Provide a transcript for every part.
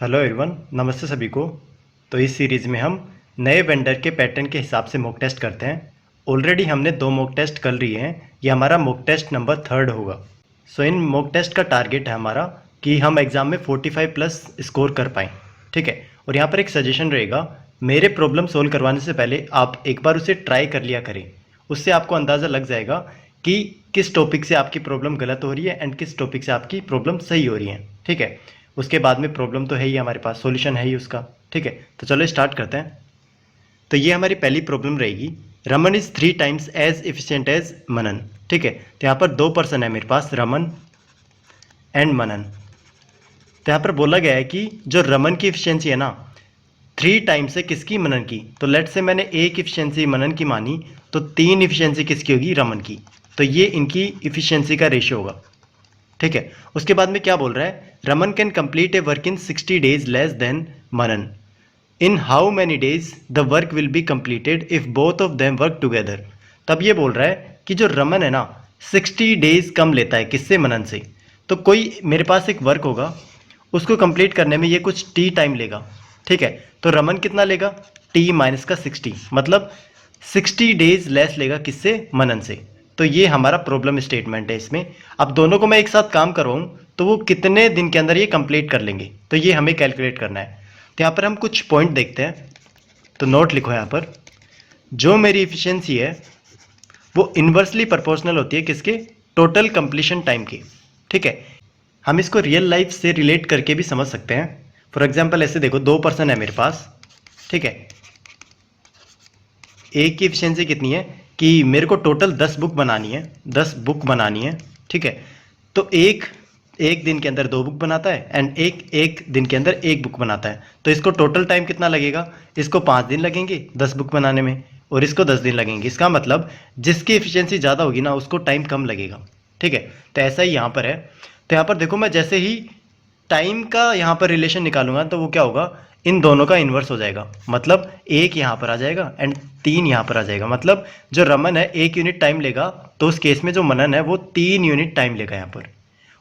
Hello everyone, नमस्ते सभी को। तो इस सीरीज़ में हम नए वेंडर के पैटर्न के हिसाब से मॉक टेस्ट करते हैं। ऑलरेडी हमने 2 मॉक टेस्ट कर लिए हैं। ये हमारा मॉक टेस्ट नंबर 3 होगा। सो इन मॉक टेस्ट का टारगेट है हमारा कि हम एग्ज़ाम में 45 प्लस स्कोर कर पाएँ। ठीक है। और यहाँ पर एक सजेशन रहेगा, मेरे प्रॉब्लम सोल्व करवाने से पहले आप एक बार उसे ट्राई कर लिया करें। उससे आपको अंदाज़ा लग जाएगा कि किस टॉपिक से आपकी प्रॉब्लम गलत हो रही है एंड किस टॉपिक से आपकी प्रॉब्लम सही हो रही है। ठीक है। उसके बाद में प्रॉब्लम तो है ही, हमारे पास सॉल्यूशन है ही उसका। ठीक है। तो चलो स्टार्ट करते हैं। तो ये हमारी पहली प्रॉब्लम रहेगी, Raman is 3 times as efficient as Manan. ठीक है। तो यहाँ पर 2 पर्सन है मेरे पास, रमन एंड मनन। तो यहाँ पर बोला गया है कि जो रमन की एफिशिएंसी है ना 3 टाइम्स है किसकी, मनन की। तो लेट से मैंने एक एफिशिएंसी मनन की मानी, तो 3 एफिशिएंसी किसकी होगी, रमन की। तो ये इनकी एफिशिएंसी का रेशियो होगा। ठीक है। उसके बाद में क्या बोल रहा है, Raman can complete A work in 60 days less than Manan. In how many days the work will be completed if both of them work together. तब ये बोल रहा है कि जो रमन है ना 60 डेज कम लेता है किससे, मनन से। तो कोई मेरे पास एक वर्क होगा, उसको कंप्लीट करने में ये कुछ टी टाइम लेगा। ठीक है। तो रमन कितना लेगा, टी माइनस का 60, मतलब 60 डेज लेस लेगा किससे, मनन से। तो ये हमारा प्रॉब्लम स्टेटमेंट है इसमें। अब दोनों को मैं एक साथ काम करवाऊँ तो वो कितने दिन के अंदर ये कंप्लीट कर लेंगे, तो ये हमें कैलकुलेट करना है। तो यहाँ पर हम कुछ पॉइंट देखते हैं। तो नोट लिखो यहाँ पर, जो मेरी इफिशियंसी है वो इन्वर्सली प्रोपोर्शनल होती है किसके, टोटल कंप्लीशन टाइम की। ठीक है। हम इसको रियल लाइफ से रिलेट करके भी समझ सकते हैं। फॉर एग्जांपल ऐसे देखो, 2 पर्सन है मेरे पास। ठीक है। एक की एफिशिएंसी कितनी है कि मेरे को टोटल 10 बुक बनानी है, 10 बुक बनानी है। ठीक है। तो एक दिन के अंदर 2 बुक बनाता है एंड एक दिन के अंदर 1 बुक बनाता है। तो इसको टोटल टाइम कितना लगेगा, इसको 5 दिन लगेंगे 10 बुक बनाने में, और इसको 10 दिन लगेंगे। इसका मतलब जिसकी एफिशिएंसी ज़्यादा होगी ना उसको टाइम कम लगेगा। ठीक है। तो ऐसा ही यहाँ पर है। तो यहाँ पर देखो, मैं जैसे ही टाइम का यहाँ पर रिलेशन निकालूंगा तो वो क्या होगा, इन दोनों का इन्वर्स हो जाएगा। मतलब 1 यहाँ पर आ जाएगा एंड 3 यहाँ पर आ जाएगा। मतलब जो रमन है 1 यूनिट टाइम लेगा, तो उस केस में जो मनन है वो 3 यूनिट टाइम लेगा यहाँ पर।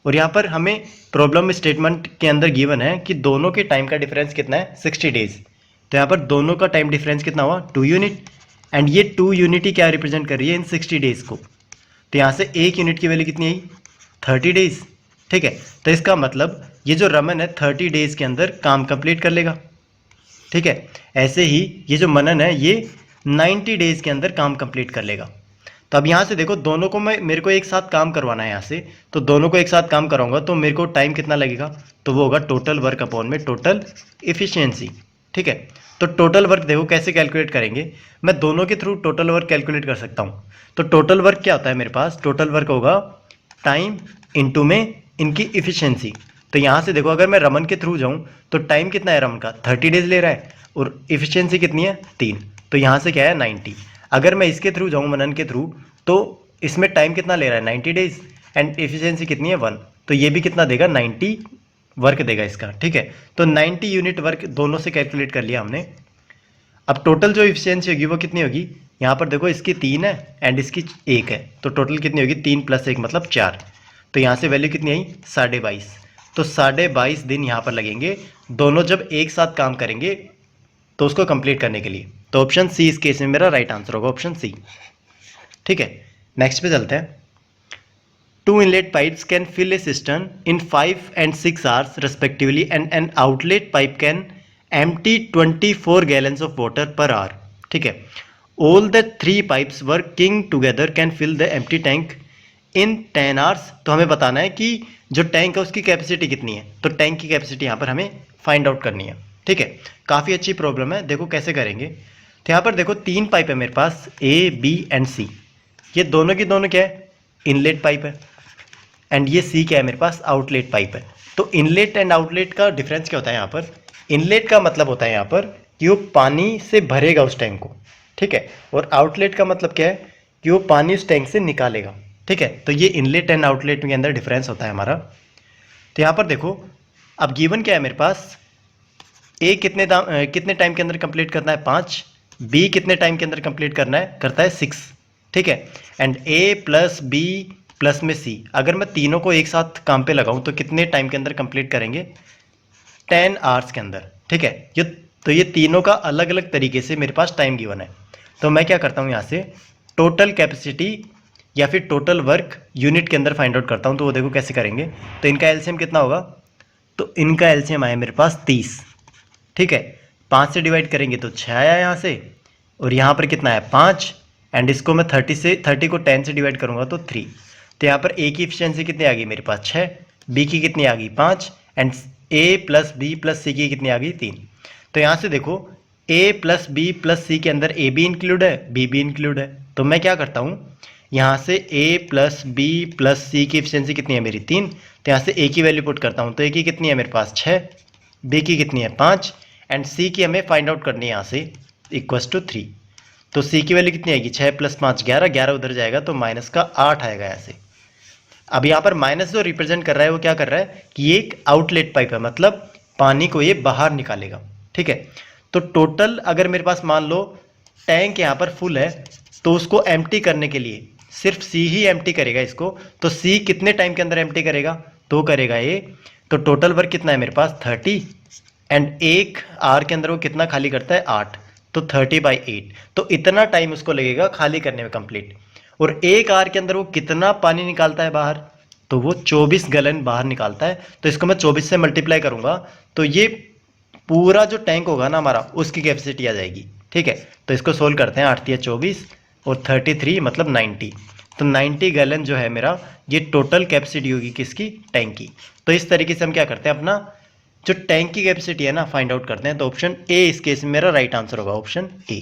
और यहाँ पर हमें प्रॉब्लम स्टेटमेंट के अंदर गिवन है कि दोनों के टाइम का डिफरेंस कितना है, 60 डेज। तो यहाँ पर दोनों का टाइम डिफरेंस कितना हुआ, 2 यूनिट। एंड ये 2 यूनिट ही क्या रिप्रेजेंट कर रही है, इन 60 डेज को। तो यहाँ से 1 यूनिट की वैल्यू कितनी आई, 30 डेज। ठीक है। तो इसका मतलब ये जो रमन है 30 डेज के अंदर काम कंप्लीट कर लेगा। ठीक है। ऐसे ही ये जो मनन है ये 90 डेज के अंदर काम कंप्लीट कर लेगा। तो अब यहाँ से देखो, दोनों को मेरे को एक साथ काम करवाना है यहाँ से। तो दोनों को एक साथ काम कराऊंगा तो मेरे को टाइम कितना लगेगा, तो वो होगा टोटल वर्क अपॉन में टोटल इफिशियंसी। ठीक है। तो टोटल वर्क देखो कैसे कैलकुलेट करेंगे, मैं दोनों के थ्रू टोटल वर्क कैलकुलेट कर सकता हूँ। तो टोटल वर्क क्या होता है मेरे पास, टोटल वर्क होगा टाइम इंटू में इनकी इफिशियंसी। तो यहाँ से देखो, अगर मैं रमन के थ्रू जाऊँ तो टाइम कितना है रमन का, 30 डेज ले रहा है, और इफिशियंसी कितनी है, 3। तो यहाँ से क्या है, 90। अगर मैं इसके थ्रू जाऊँ, मनन के थ्रू, तो इसमें टाइम कितना ले रहा है, 90 डेज, एंड एफिशिएंसी कितनी है, 1। तो ये भी कितना देगा, 90 वर्क देगा इसका। ठीक है। तो 90 यूनिट वर्क दोनों से कैलकुलेट कर लिया हमने। अब टोटल जो एफिशिएंसी होगी वो कितनी होगी, यहाँ पर देखो इसकी 3 है एंड इसकी 1 है, तो टोटल कितनी होगी, 3 + 1 मतलब 4। तो यहाँ से वैल्यू कितनी आई, 22.5। तो 22.5 दिन यहाँ पर लगेंगे, दोनों जब एक साथ काम करेंगे तो उसको कंप्लीट करने के लिए। तो ऑप्शन सी इस केस में मेरा राइट आंसर होगा, ऑप्शन सी। ठीक है। नेक्स्ट पे चलते हैं। 2 inlet pipes can fill a cistern in 5 and 6 hours respectively and an outlet pipe can empty 24 gallons of water per hour. ठीक है। All the 3 pipes working together can fill the empty tank in 10 hours. तो हमें बताना है कि जो tank है उसकी कैपेसिटी कितनी है। तो टैंक की कैपेसिटी यहाँ पर हमें फाइंड आउट करनी है। ठीक है। काफ़ी अच्छी प्रॉब्लम है, देखो कैसे करेंगे। तो यहाँ पर देखो 3 पाइप है मेरे पास, ए बी एंड सी। ये दोनों की दोनों क्या है, इनलेट पाइप है, एंड ये सी क्या है मेरे पास, आउटलेट पाइप है। तो इनलेट एंड आउटलेट का डिफरेंस क्या होता है यहाँ पर, इनलेट का मतलब होता है यहाँ पर कि वो पानी से भरेगा उस टैंक को। ठीक है। और आउटलेट का मतलब क्या है कि वो पानी उस टैंक से निकालेगा। ठीक है। तो ये इनलेट एंड आउटलेट के अंदर डिफरेंस होता है हमारा। तो यहाँ पर देखो, अब गिवन क्या है मेरे पास, ए कितने टाइम के अंदर कंप्लीट करना है, 5। बी कितने टाइम के अंदर कंप्लीट करता है 6। ठीक है। And A plus B plus में सी, अगर मैं तीनों को एक साथ काम पे लगाऊं तो कितने टाइम के अंदर कंप्लीट करेंगे, 10 आवर्स के अंदर, ठीक है। ये तीनों का अलग अलग तरीके से मेरे पास टाइम गिवन है। तो मैं क्या करता हूँ यहाँ से टोटल कैपेसिटी या फिर टोटल वर्क यूनिट के अंदर फाइंड आउट करता हूँ। तो वो देखो कैसे करेंगे। तो इनका एलसीएम कितना होगा, तो इनका एलसीएम आया मेरे पास 30, ठीक है। 5 से डिवाइड करेंगे तो 6 आया यहाँ से, और यहाँ पर कितना है 5, एंड इसको मैं 30 को 10 से डिवाइड करूँगा तो 3। तो यहाँ पर ए की एफिशिएंसी कितनी आ गई मेरे पास 6, बी की कितनी आ गई 5, and A plus B plus C की कितनी आ गई 3। तो यहाँ से देखो A plus B plus C के अंदर ए भी इंक्लूड है, बी भी इंक्लूड है। तो मैं क्या करता हूँ, यहाँ से ए प्लस बी प्लस सी की एफिशिएंसी कितनी है मेरी 3। तो यहाँ से ए की वैल्यू पुट करता हूँ, तो ए की कितनी है मेरे पास 6, बी की कितनी है 5, एंड सी की हमें फाइंड आउट करनी है यहाँ से इक्वस टू 3। तो सी की वैल्यू कितनी आएगी 6 + 5 11, 11 उधर जाएगा तो माइनस का 8 आएगा यहाँ से। अब यहाँ पर माइनस जो रिप्रेजेंट कर रहा है वो क्या कर रहा है कि ये एक आउटलेट पाइप है, मतलब पानी को ये बाहर निकालेगा, ठीक है। तो टोटल अगर मेरे पास मान लो टैंक यहाँ पर फुल है, तो उसको एम्प्टी करने के लिए सिर्फ सी ही एम्प्टी करेगा इसको। तो सी कितने टाइम के अंदर एम्प्टी करेगा, तो करेगा ये। तो टोटल वर्क कितना है मेरे पास 30, एंड 1 आवर के अंदर वो कितना खाली करता है 8, तो 30/8। तो इतना टाइम उसको लगेगा खाली करने में कंप्लीट। और 1 आवर के अंदर वो कितना पानी निकालता है बाहर, तो वो 24 गैलन बाहर निकालता है। तो इसको मैं 24 से मल्टीप्लाई करूंगा तो ये पूरा जो टैंक होगा ना हमारा उसकी कैपेसिटी आ जाएगी, ठीक है। तो इसको सोल्व करते हैं, 8 × 24 और 33 मतलब 90। तो 90 गैलन जो है मेरा ये टोटल कैपेसिटी होगी किसकी, टैंक की। तो इस तरीके से हम क्या करते हैं, अपना जो टैंक की कैपेसिटी है ना फाइंड आउट करते हैं। तो ऑप्शन ए इस केस में मेरा राइट आंसर होगा, option A.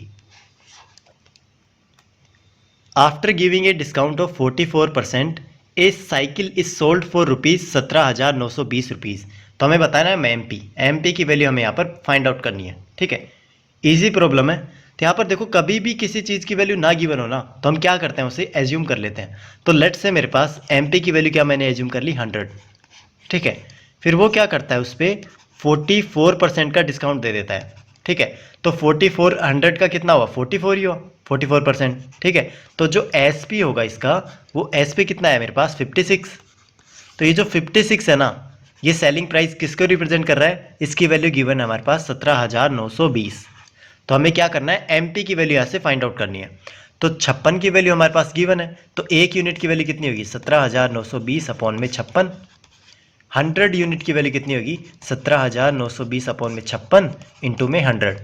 After giving a discount of 44%, A cycle is sold for ₹17,920। तो हमें बताना है एमपी की वैल्यू हमें यहाँ पर फाइंड आउट करनी है, ठीक है। इजी प्रॉब्लम है। तो यहाँ पर देखो कभी भी किसी चीज़ की वैल्यू ना गिवन हो ना तो हम क्या करते हैं उसे एज्यूम कर लेते हैं। तो लेट से मेरे पास एमपी की वैल्यू क्या मैंने एज्यूम कर ली 100, ठीक है। फिर वो क्या करता है उस पर 44% का डिस्काउंट दे देता है, ठीक है। तो 44 100 का कितना हुआ 44 ही हुआ, 44%, ठीक है। तो जो एसपी होगा इसका वो एसपी कितना है मेरे पास 56। तो ये जो 56 है ना ये सेलिंग प्राइस किसको रिप्रेजेंट कर रहा है, इसकी वैल्यू गिवन है हमारे पास 17,920। तो हमें क्या करना है एमपी की वैल्यू यहाँ से फाइंड आउट करनी है। तो 56 की वैल्यू हमारे पास गिवन है, तो एक यूनिट की वैल्यू कितनी होगी 17,920 अपॉन में 56। 100 यूनिट की वैल्यू कितनी होगी 17,920 अपॉन में 56 इंटू में 100।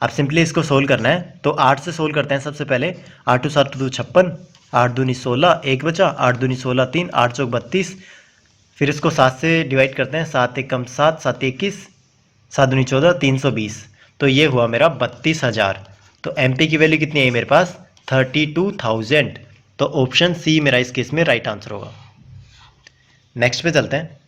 अब सिंपली इसको सोल्व करना है। तो 8 से सोल्व करते हैं सबसे पहले। 8 × 7 = 56, 8 दूनी 16, 1 बचा, 8 दूनी 16 3, 8 चौक 32। फिर इसको 7 से डिवाइड करते हैं, 7 एकम 7, 7 21, 7 दूनी 14, 320। तो ये हुआ मेरा 32,000। तो एमपी की वैल्यू कितनी है मेरे पास 32,000। तो ऑप्शन सी मेरा इस केस में राइट आंसर होगा। नेक्स्ट पे चलते हैं।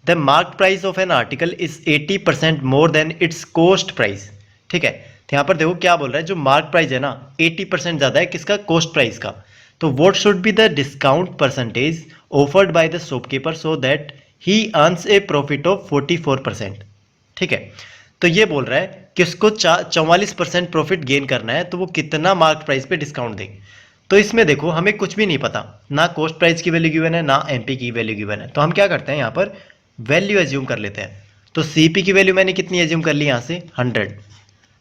The mark price of an article is 80% more than it's cost price, ठीक है। तो यहाँ पर देखो क्या बोल रहा है, जो मार्क प्राइस है ना 80% ज़्यादा है किसका, कॉस्ट प्राइस का। तो what should be the discount percentage offered by the shopkeeper so that he earns A profit of 44%, ठीक है। तो ये बोल रहा है कि उसको 44% प्रॉफिट गेन करना है, तो वो कितना मार्क प्राइस पे डिस्काउंट देंगे। तो इसमें देखो हमें कुछ भी नहीं पता, ना कॉस्ट प्राइस की वैल्यू गिवन है ना एमपी की वैल्यू गिवन है। तो हम क्या करते हैं यहाँ पर वैल्यू एज्यूम कर लेते हैं। तो सीपी की वैल्यू मैंने कितनी एज्यूम कर ली यहाँ से 100।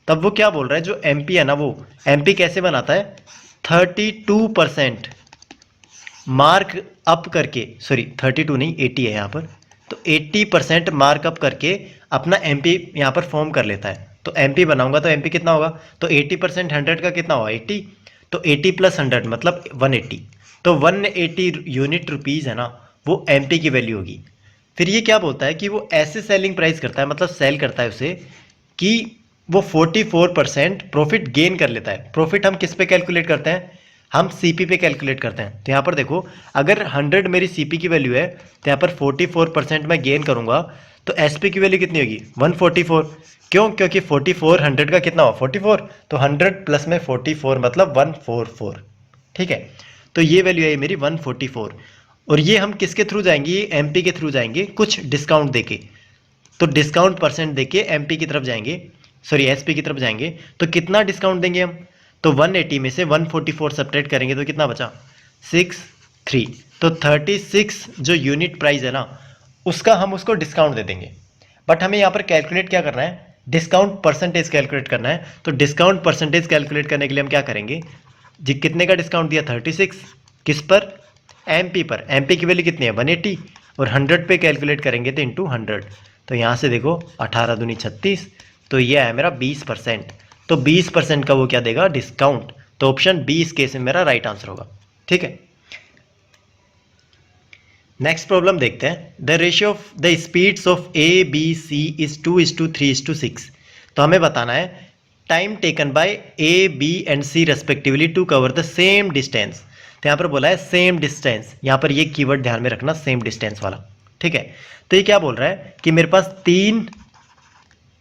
तब वो क्या बोल रहा है जो एमपी है ना वो एमपी कैसे बनाता है 32% मार्क अप करके, सॉरी 32 नहीं 80 है यहाँ पर। तो 80% मार्क अप करके अपना एमपी यहाँ पर फॉर्म कर लेता है। तो एमपी बनाऊंगा तो एमपी कितना होगा, तो 80% 100 का कितना होगा 80। तो 80 + 100 मतलब 180। तो 180 यूनिट रुपीज़ है ना वो एमपी की वैल्यू होगी। फिर ये क्या बोलता है कि वो ऐसे सेलिंग प्राइस करता है, मतलब सेल करता है उसे कि वो 44% प्रॉफिट गेन कर लेता है। प्रॉफिट हम किस पे कैलकुलेट करते हैं, हम सीपी पे कैलकुलेट करते हैं। तो यहाँ पर देखो अगर 100 मेरी सीपी की वैल्यू है तो यहाँ पर 44% मैं गेन करूँगा, तो एसपी की वैल्यू कितनी होगी 144। क्यों, क्योंकि 44 100 का कितना हुआ 44, तो 100 प्लस में 44 मतलब 144, ठीक है। तो ये वैल्यू है मेरी 144। और ये हम किसके थ्रू जाएंगे, ये एमपी के थ्रू जाएंगे कुछ डिस्काउंट देके। तो डिस्काउंट परसेंट देके एमपी की तरफ जाएंगे, सॉरी एसपी की तरफ जाएंगे। तो कितना डिस्काउंट देंगे हम, तो 180 में से 144 सब्ट्रैक्ट करेंगे तो कितना बचा 63। तो 36 जो यूनिट प्राइस है ना उसका हम उसको डिस्काउंट दे देंगे। बट हमें यहाँ पर कैलकुलेट क्या करना है, डिस्काउंट परसेंटेज कैलकुलेट करना है। तो डिस्काउंट परसेंटेज कैलकुलेट करने के लिए हम क्या करेंगे जी, कितने का डिस्काउंट दिया 36, किस पर, एमपी पर। एमपी की वैल्यू कितनी है 180, और 100 पे कैलकुलेट करेंगे तो इंटू 100। तो यहाँ से देखो 18 दूनी 36, तो ये है मेरा 20%। तो 20% का वो क्या देगा डिस्काउंट। तो ऑप्शन बी इस केस में मेरा राइट आंसर होगा। ठीक है, नेक्स्ट प्रॉब्लम देखते हैं। The ratio of the speeds of A B C is 2:3:6। तो हमें बताना है time taken by A B and C respectively to cover the same distance. तो यहाँ पर बोला है सेम डिस्टेंस, यहाँ पर ये कीवर्ड ध्यान में रखना, सेम डिस्टेंस वाला। ठीक है, तो ये क्या बोल रहा है कि मेरे पास 3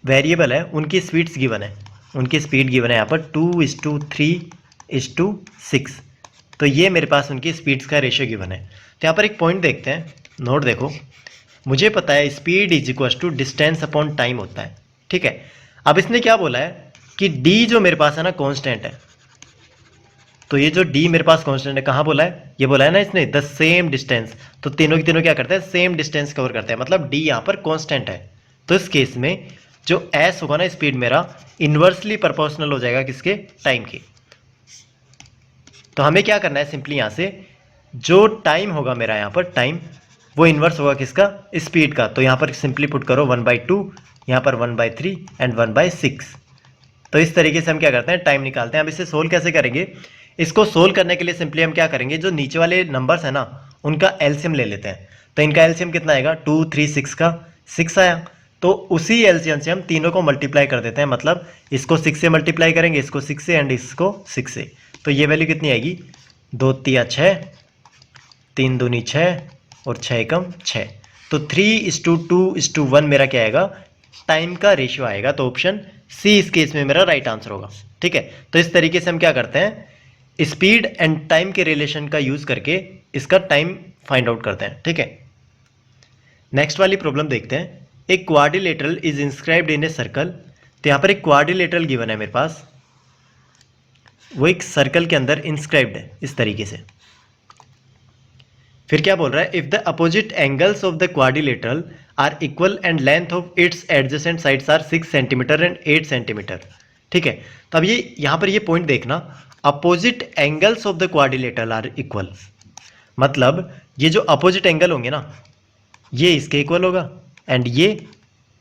वेरिएबल है, उनकी स्पीड्स गिवन है, उनकी स्पीड गिवन है यहाँ पर 2:3:6। तो ये मेरे पास उनकी स्पीड्स का रेशियो गिवन है। तो यहाँ पर एक पॉइंट देखते हैं, नोट देखो, मुझे पता है speed is equal to distance upon time होता है। ठीक है, अब इसने क्या बोला है कि डी जो मेरे पास है ना कांस्टेंट है। तो ये जो डी मेरे पास कांस्टेंट है, कहाँ बोला है, ये बोला है ना इसने द सेम डिस्टेंस। तो तीनों की तीनों क्या करते हैं, सेम डिस्टेंस कवर करते हैं, मतलब डी यहाँ पर कांस्टेंट है। तो इस केस में जो एस होगा ना स्पीड मेरा इन्वर्सली प्रोपोर्शनल हो जाएगा किसके, टाइम के। तो हमें क्या करना है सिंपली, यहाँ से जो टाइम होगा मेरा यहाँ पर टाइम, वो इन्वर्स होगा किसका, स्पीड का। तो यहाँ पर सिंपली पुट करो 1/2, यहाँ पर 1/3 एंड 1/6। तो इस तरीके से हम क्या करते हैं टाइम निकालते हैं। अब इसे सोल्व कैसे करेंगे, इसको सोल्व करने के लिए सिंपली हम क्या करेंगे, जो नीचे वाले नंबर्स है ना उनका एलसीएम ले लेते हैं। तो इनका एलसीएम कितना आएगा, 2 3 6 का 6 आया। तो उसी एलसीएम से हम तीनों को मल्टीप्लाई कर देते हैं, मतलब इसको 6 से मल्टीप्लाई करेंगे, इसको 6 से एंड इसको 6 से। तो ये वैल्यू कितनी आएगी, 2 3 6, 3 दूनी 6 और 6 एकम 6। तो 3:2:1 मेरा क्या आएगा, टाइम का रेशियो आएगा। तो ऑप्शन सी इस केस में मेरा राइट आंसर होगा। ठीक है, तो इस तरीके से हम क्या करते हैं, स्पीड एंड टाइम के रिलेशन का यूज करके इसका टाइम फाइंड आउट करते हैं। ठीक है, नेक्स्ट वाली प्रॉब्लम देखते हैं। एक quadrilateral is inscribed in a circle. तो यहाँ पर एक क्वाड्रिलेटरल गिवन है मेरे पास, वो एक सर्कल के अंदर इंस्क्राइब्ड है इस तरीके से। फिर क्या बोल रहा है, if the opposite angles of the quadrilateral are equal and length of its adjacent sides are 6 centimetre and 8 centimetre. ठीक है, तो अब ये यहाँ पर ये पॉइंट देखना, opposite angles of the quadrilateral are equal, मतलब ये जो अपोजिट एंगल होंगे ना, ये इसके इक्वल होगा एंड ये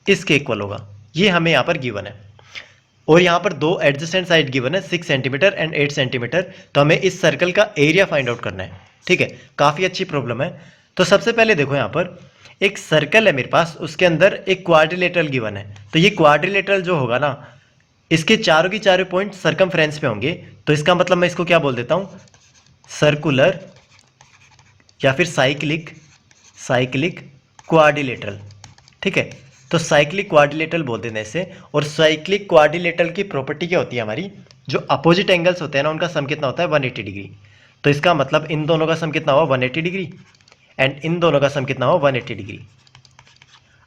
इसके इक्वल होगा, ये हमें यहाँ पर गिवन है। और यहाँ पर दो एडजेसेंट साइड गिवन है 6 सेंटीमीटर एंड 8 सेंटीमीटर। तो हमें इस सर्कल का एरिया फाइंड आउट करना है। ठीक है, काफ़ी अच्छी प्रॉब्लम है। तो सबसे पहले देखो, यहाँ पर एक सर्कल है मेरे पास, उसके अंदर एक क्वाड्रिलेटरल गिवन है। तो ये क्वाड्रिलेटरल जो होगा ना, इसके चारों की चारों पॉइंट सर्कमफ्रेंस पे होंगे। तो इसका मतलब मैं इसको क्या बोल देता हूँ, सर्कुलर या फिर साइक्लिक क्वाड्रिलेटरल। ठीक है, तो साइक्लिक क्वाड्रिलेटरल बोल देते हैं इसे। और साइक्लिक क्वाड्रिलेटरल की प्रॉपर्टी क्या होती है हमारी, जो अपोजिट एंगल्स होते हैं ना उनका सम कितना होता है 180 डिग्री। तो इसका मतलब इन दोनों का सम कितना हुआ 180 डिग्री एंड इन दोनों का सम कितना हुआ 180 डिग्री।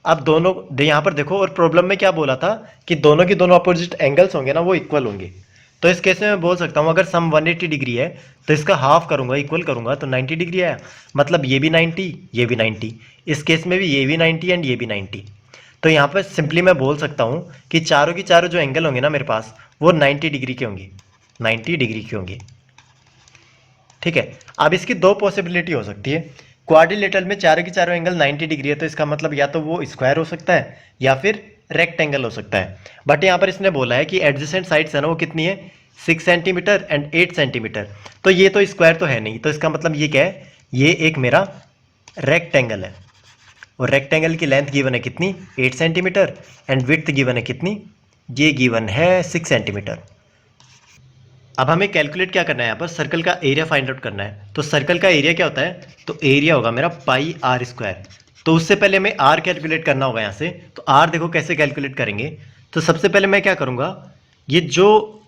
अब दोनों यहाँ पर देखो, और प्रॉब्लम में क्या बोला था कि दोनों की दोनों अपोजिट एंगल्स होंगे ना वो इक्वल होंगे। तो इस केस में मैं बोल सकता हूँ अगर सम 180 डिग्री है तो इसका हाफ करूंगा, इक्वल करूंगा तो 90 डिग्री आया, मतलब ये भी 90 ये भी 90, इस केस में भी ये भी 90 एंड ये भी 90। तो यहाँ पर सिंपली मैं बोल सकता हूँ कि चारों की चारों जो एंगल होंगे ना मेरे पास वो 90 डिग्री के होंगे, 90 डिग्री के होंगे। ठीक है, अब इसकी दो पॉसिबिलिटी हो सकती है। क्वाड्रिलेटरल में चारों की चारों एंगल 90 डिग्री है, तो इसका मतलब या तो वो स्क्वायर हो सकता है या फिर रेक्टेंगल हो सकता है। बट यहाँ पर इसने बोला है कि एडजेसेंट साइड्स है ना वो कितनी है 6 सेंटीमीटर एंड 8 सेंटीमीटर। तो ये तो स्क्वायर तो है नहीं, तो इसका मतलब ये क्या है, ये एक मेरा रेक्टेंगल है। और रेक्टेंगल की लेंथ गिवन है कितनी 8 सेंटीमीटर एंड विड्थ गिवन है कितनी, ये गिवन है 6 सेंटीमीटर। अब हमें कैलकुलेट क्या करना है, यहाँ पर सर्कल का एरिया फाइंड आउट करना है। तो सर्कल का एरिया क्या होता है, तो एरिया होगा मेरा पाई आर स्क्वायर। तो उससे पहले हमें आर कैलकुलेट करना होगा यहाँ से। तो आर देखो कैसे कैलकुलेट करेंगे। तो सबसे पहले मैं क्या करूँगा, ये जो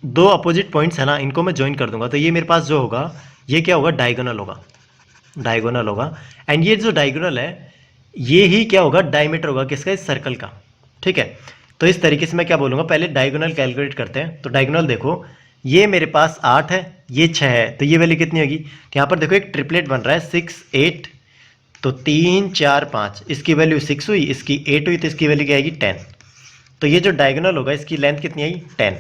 दो अपोजिट पॉइंट्स है ना इनको मैं ज्वाइन कर दूंगा। तो ये मेरे पास जो होगा ये क्या होगा, डायगोनल होगा, डायगोनल होगा। एंड ये जो डायगोनल है ये ही क्या होगा, डायमीटर होगा किसका, इस सर्कल का। ठीक है, तो इस तरीके से मैं क्या बोलूँगा, पहले डायगोनल कैलकुलेट करते हैं। तो डायगोनल देखो, ये मेरे पास 8 है, ये 6 है, तो ये वैल्यू कितनी होगी। तो यहाँ पर देखो एक ट्रिपलेट बन रहा है 6 8, तो 3 4 5, इसकी वैल्यू 6 हुई, इसकी 8 हुई, तो इसकी वैल्यू क्या आएगी 10। तो ये जो डायगोनल होगा इसकी लेंथ कितनी आई 10।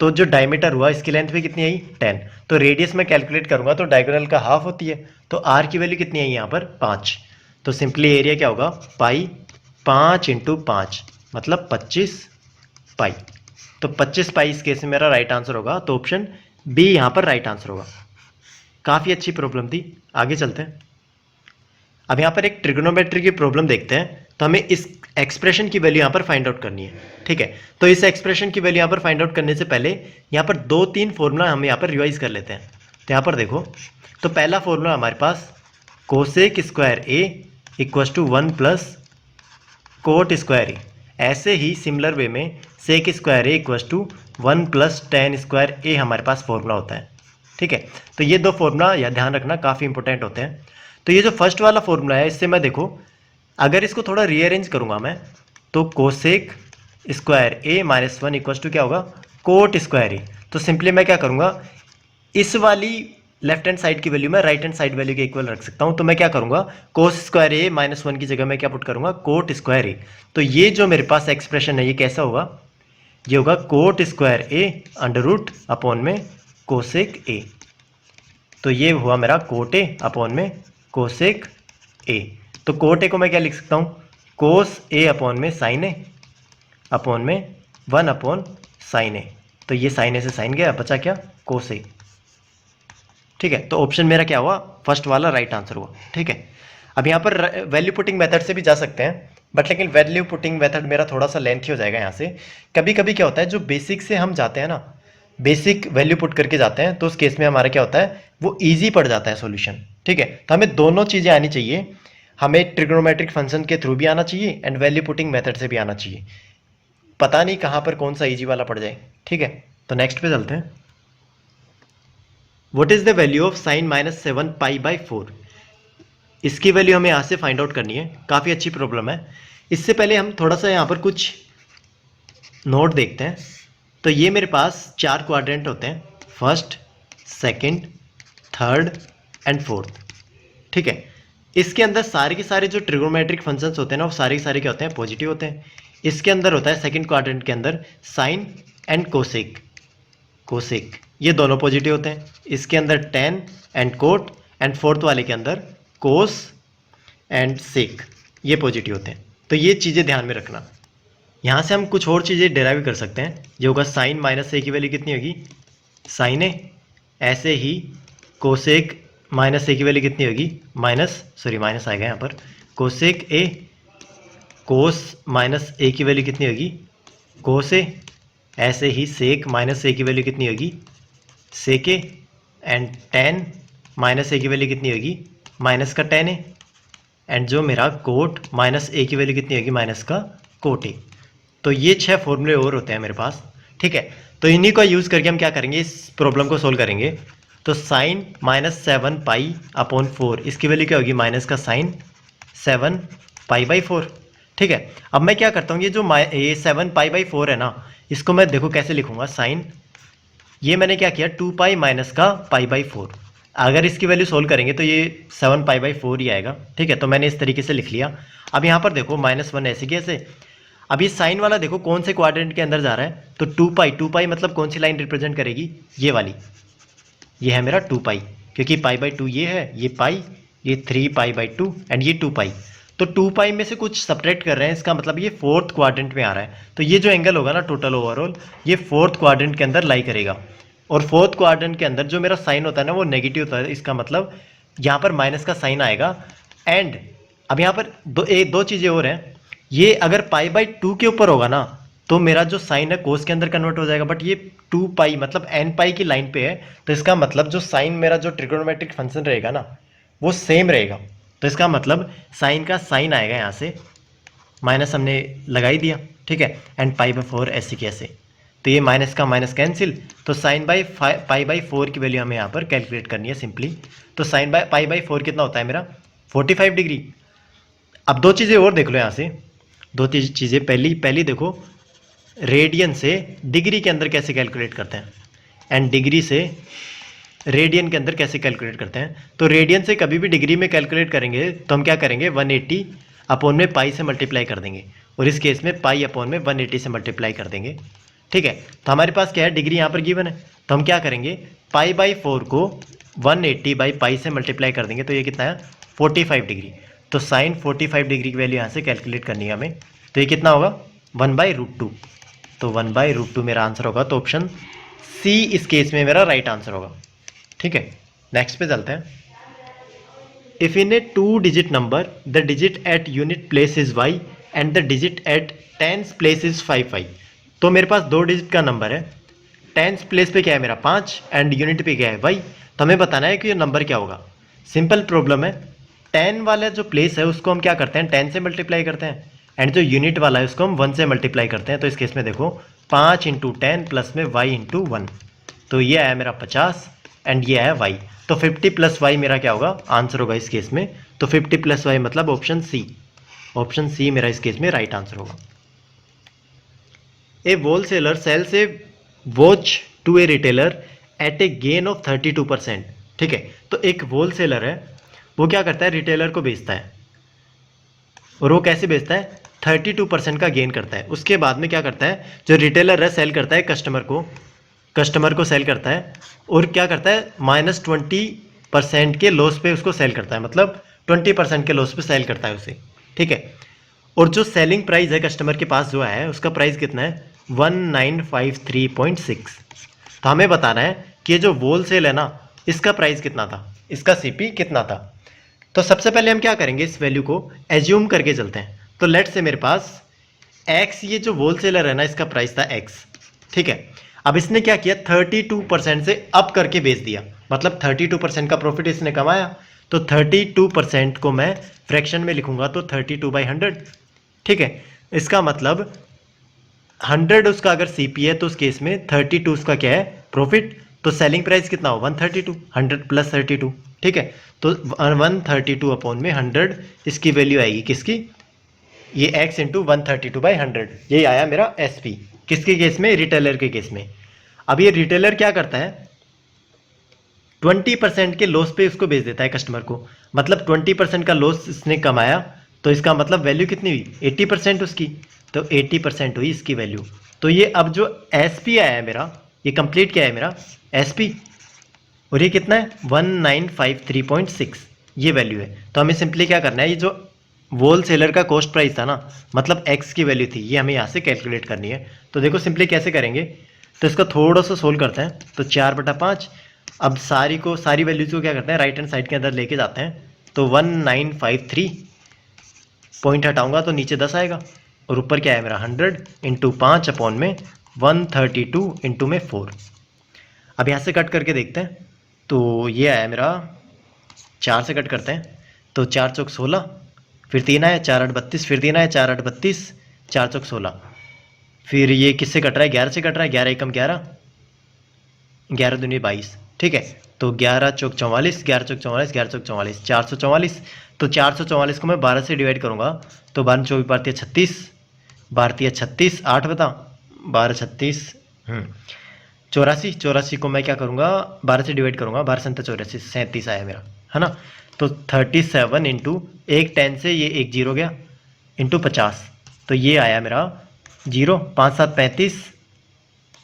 तो जो डायमीटर हुआ इसकी लेंथ भी कितनी आई 10। तो रेडियस में कैलकुलेट करूंगा तो डायगोनल का हाफ होती है, तो आर की वैल्यू कितनी आई यहाँ पर 5। तो सिंपली एरिया क्या होगा पाई 5 इंटू 5 मतलब 25 पाई। तो 25 पाई इस केस में मेरा राइट आंसर होगा, तो ऑप्शन बी यहाँ पर राइट आंसर होगा। काफ़ी अच्छी प्रॉब्लम थी, आगे चलते हैं। अब यहाँ पर एक ट्रिग्नोमेट्री की प्रॉब्लम देखते हैं। तो हमें इस एक्सप्रेशन की वैल्यू यहाँ पर फाइंड आउट करनी है, ठीक है। तो इस एक्सप्रेशन की वैल्यू यहाँ पर फाइंड आउट करने से पहले यहाँ पर 2-3 फॉर्मूला हम यहाँ पर रिवाइज कर लेते हैं। तो यहाँ पर देखो, तो पहला फॉर्मूला हमारे पास cosec square A equals to 1 plus cot square A. ऐसे ही सिमिलर वे में sec square A equals to 1 plus tan square A हमारे पास फॉर्मूला होता है, ठीक है। तो ये दो फॉर्मूला या ध्यान रखना काफ़ी इंपॉर्टेंट होते हैं। तो ये जो फर्स्ट वाला फॉर्मूला है इससे मैं देखो अगर इसको थोड़ा रीअरेंज करूंगा मैं, तो cosec square A minus 1 equals to क्या होगा कोट स्क्वायर ए। तो सिंपली मैं क्या करूंगा, इस वाली लेफ्ट हैंड साइड की वैल्यू मैं राइट हैंड साइड वैल्यू के इक्वल रख सकता हूं। तो मैं क्या करूंगा कोस स्क्वायर ए माइनस 1 की जगह मैं क्या पुट करूंगा कोट स्क्वायर ए। तो ये जो मेरे पास एक्सप्रेशन है ये कैसा होगा, ये होगा coat square A under root upon में कोसेक ए। तो ये हुआ मेरा कोट ए अपॉन में कोसेक ए। तो कोट ए को मैं क्या लिख सकता हूँ कोस ए अपॉन में साइन ए अपॉन में 1 अपॉन साइन ए। तो ये साइन ए से साइन गया, बचा क्या कोस ए, ठीक है। तो ऑप्शन मेरा क्या हुआ फर्स्ट वाला राइट आंसर हुआ, ठीक है। अब यहाँ पर वैल्यू पुटिंग मेथड से भी जा सकते हैं, बट लेकिन वैल्यू पुटिंग मेथड मेरा थोड़ा सा लेंथी हो जाएगा यहाँ से। कभी कभी क्या होता है जो बेसिक से हम जाते हैं ना, बेसिक वैल्यू पुट करके जाते हैं, तो उस केस में हमारा क्या होता है वो ईजी पड़ जाता है सॉल्यूशन, ठीक है। तो हमें दोनों चीज़ें आनी चाहिए, हमें ट्रिग्नोमेट्रिक फंक्शन के थ्रू भी आना चाहिए एंड वैल्यू पुटिंग मेथड से भी आना चाहिए। पता नहीं कहाँ पर कौन सा ईजी वाला पड़ जाए, ठीक है। तो नेक्स्ट पे चलते हैं। What is the value of sine minus 7 pi by 4। इसकी वैल्यू हमें यहाँ से फाइंड आउट करनी है, काफ़ी अच्छी प्रॉब्लम है। इससे पहले हम थोड़ा सा यहाँ पर कुछ नोट देखते हैं। तो ये मेरे पास 4 क्वाड्रेंट होते हैं, first, second, third and fourth, ठीक है। इसके अंदर सारे के सारे जो ट्रिग्नोमेट्रिक फंक्शंस होते हैं ना वो सारे के सारे क्या होते हैं पॉजिटिव होते हैं। इसके अंदर होता है सेकंड क्वाड्रेंट के अंदर साइन एंड कोसेक, कोसेक ये दोनों पॉजिटिव होते हैं। इसके अंदर tan and cot and fourth वाले के अंदर कोस एंड सेक ये पॉजिटिव होते हैं। तो ये चीज़ें ध्यान में रखना। यहाँ से हम कुछ और चीज़ें डेराइव कर सकते हैं, जो होगा साइन माइनस ए की वैल्यू कितनी होगी साइन ए। ऐसे ही कोसेक माइनस ए की वैल्यू कितनी होगी माइनस आएगा यहाँ पर कोसेक ए। कोस माइनस ए की वैल्यू कितनी होगी कोस ए। ऐसे ही सेक माइनस ए की वैल्यू कितनी होगी सेक ए। एंड टेन माइनस ए की वैल्यू कितनी होगी माइनस का टेन ए। एंड जो मेरा कोट माइनस ए की वैल्यू कितनी होगी माइनस का कोट ए। तो ये 6 फॉर्मूले और होते हैं मेरे पास, ठीक है। तो इन्हीं को यूज़ करके हम क्या करेंगे इस प्रॉब्लम को सोल्व करेंगे। तो साइन माइनस 7 पाई अपॉन 4 इसकी वैल्यू क्या होगी माइनस का साइन 7 पाई बाई 4, ठीक है। अब मैं क्या करता हूँ ये जो ये 7 पाई बाई 4 है ना, इसको मैं देखो कैसे लिखूंगा साइन, ये मैंने क्या किया 2 पाई माइनस का पाई बाई 4। अगर इसकी वैल्यू सोल्व करेंगे तो ये 7 पाई बाई 4 ही आएगा, ठीक है। तो मैंने इस तरीके से लिख लिया। अब यहाँ पर देखो -1 ऐसे कैसे। अब ये साइन वाला देखो कौन से क्वाड्रेंट के अंदर जा रहा है, तो 2 पाई मतलब कौन सी लाइन रिप्रेजेंट करेगी ये वाली, ये है मेरा 2 पाई, क्योंकि पाई बाई 2 ये है, ये पाई, ये 3 पाई बाई 2 एंड ये 2 पाई। तो 2 पाई में से कुछ सपरेट कर रहे हैं, इसका मतलब ये 4th क्वाड्रेंट में आ रहा है। तो ये जो एंगल होगा ना टोटल ओवरऑल ये 4th क्वाड्रेंट के अंदर लाई करेगा। और 4th क्वाड्रेंट के अंदर जो मेरा साइन होता है ना वो नेगेटिव होता है, इसका मतलब यहाँ पर माइनस का साइन आएगा। एंड अब यहाँ पर दो चीज़ें और हैं, ये अगर पाई बाई 2 के ऊपर होगा ना तो मेरा जो साइन है कोस के अंदर कन्वर्ट हो जाएगा, बट ये 2 पाई मतलब n पाई की लाइन पे है, तो इसका मतलब जो साइन मेरा जो ट्रिग्नोमेट्रिक फंक्शन रहेगा ना वो सेम रहेगा। तो इसका मतलब साइन का साइन आएगा यहाँ से, माइनस हमने लगा ही दिया, ठीक है। एंड पाई बाई 4 ऐसे की ऐसे, तो ये माइनस का माइनस कैंसिल। तो साइन बाई पाई बाई 4 की वैल्यू हमें यहाँ पर कैलकुलेट करनी है सिंपली। तो साइन बाई पाई बाई 4 कितना होता है मेरा 45 डिग्री। अब दो चीज़ें और देख लो यहाँ से, दो चीज़ें। पहली देखो रेडियन से डिग्री के अंदर कैसे कैलकुलेट करते हैं, एंड डिग्री से रेडियन के अंदर कैसे कैलकुलेट करते हैं। तो रेडियन से कभी भी डिग्री में कैलकुलेट करेंगे तो हम क्या करेंगे, 180 अपॉन में पाई से मल्टीप्लाई कर देंगे, और इस केस में पाई अपॉन में 180 से मल्टीप्लाई कर देंगे। ठीक है, तो हमारे पास क्या है, डिग्री यहाँ पर गिवन है, तो हम क्या करेंगे, पाई बाई 4 को 180 बाई पाई से मल्टीप्लाई कर देंगे, तो ये कितना है 45 डिग्री। तो साइन 45 डिग्री की वैल्यू यहाँ से कैलकुलेट करनी है हमें, तो ये कितना होगा 1/√2। तो 1/√2 मेरा आंसर होगा। तो ऑप्शन सी इस केस में मेरा राइट आंसर होगा। ठीक है, नेक्स्ट पे चलते हैं। If in a 2 digit number the digit at unit place is y and the digit at tens place is 5y। तो मेरे पास 2 डिजिट का नंबर है, टेंस प्लेस पे क्या है मेरा 5 एंड यूनिट पे क्या है y। तो हमें बताना है कि ये नंबर क्या होगा। सिंपल प्रॉब्लम है, 10 वाला जो प्लेस है उसको हम क्या करते हैं 10 से मल्टीप्लाई करते हैं, एंड जो यूनिट वाला है उसको हम 1 से मल्टीप्लाई करते हैं। तो इस केस में देखो 5 × 10 प्लस में y × 1, तो ये आया मेरा 50 एंड ये आया y। तो 50 + y मेरा क्या होगा, आंसर होगा इस केस में। तो 50 + y मतलब ऑप्शन सी, ऑप्शन सी मेरा इस केस में राइट आंसर होगा। A wholesaler sells a watch to a retailer at a gain of 32%। ठीक है, तो एक होलसेलर है, वो क्या करता है, रिटेलर को बेचता है, और वो कैसे बेचता है 32% का गेन करता है। उसके बाद में क्या करता है, जो रिटेलर है सेल करता है कस्टमर को सेल करता है, और क्या करता है -20% के लॉस पे उसको सेल करता है, मतलब 20% के लॉस पे सेल करता है उसे। ठीक है, और जो सेलिंग प्राइस है कस्टमर के पास जो है उसका प्राइस कितना है 1953.6। तो हमें बताना है कि ये जो होलसेल है ना इसका प्राइस कितना था, इसका सीपी कितना था। तो सबसे पहले हम क्या करेंगे, इस वैल्यू को एज्यूम करके चलते हैं। तो लेट से मेरे पास x, ये जो होलसेलर है ना इसका प्राइस था x। ठीक है, अब इसने क्या किया 32% से अप करके बेच दिया, मतलब 32% का प्रॉफिट इसने कमाया। तो 32% को मैं फ्रैक्शन में लिखूंगा तो 32/100। ठीक है, इसका मतलब 100 उसका अगर सीपी है तो उस केस में 32 उसका क्या है प्रॉफिट। तो सेलिंग प्राइस कितना हो 132, 100 + 32। ठीक है, तो 132 अपॉन में 100 इसकी वैल्यू आएगी किसकी, ये x × 132/100। ये आया मेरा SP किसके केस में, रिटेलर के केस में। अब ये रिटेलर क्या करता है 20% के लॉस पे उसको बेच देता है कस्टमर को, मतलब 20% का लॉस इसने कमाया, तो इसका मतलब वैल्यू कितनी हुई 80% उसकी, तो 80% हुई इसकी वैल्यू। तो ये अब जो SP आया है मेरा, ये कंप्लीट क्या है मेरा SP, और ये कितना है 1953.6 ये वैल्यू है। तो हमें सिंपली क्या करना है, ये जो होलसेलर का कॉस्ट प्राइस था ना, मतलब x की वैल्यू थी, ये हमें यहाँ से कैलकुलेट करनी है। तो देखो सिंपली कैसे करेंगे, तो इसका थोड़ा सा सोल्व करते हैं। तो 4/5, अब सारी वैल्यूज को क्या करते हैं राइट हैंड साइड के अंदर लेके जाते हैं। तो 1953 पॉइंट हटाऊंगा तो नीचे 10 आएगा, और ऊपर क्या है मेरा 100 × 5 अपॉन में 132 × में 4। अब यहाँ से कट करके देखते हैं, तो ये आया मेरा 4 से कट करते हैं, तो 4 × 16, फिर 3 आया 4 × 8 32, फिर 3 आया 4 × 8 32, 4 × 16, फिर ये किससे कट रहा है 11 से कट रहा है, 11 × 1 11, 11 दूनी 22। ठीक है, तो 11 × 44, 11 × 44, 11 × 44, 444। तो 444 को मैं 12 से डिवाइड करूँगा, तो 12 × 24 भारतीय 36, भारतीय 36, 8 बता 12 36 84, 84 को मैं क्या करूँगा 12 से डिवाइड करूँगा, 12 × 84 37 आया मेरा, है ना। तो 37 इंटू एक 10 से ये एक 0 गया इंटू 50, तो ये आया मेरा 0, 5 7 35,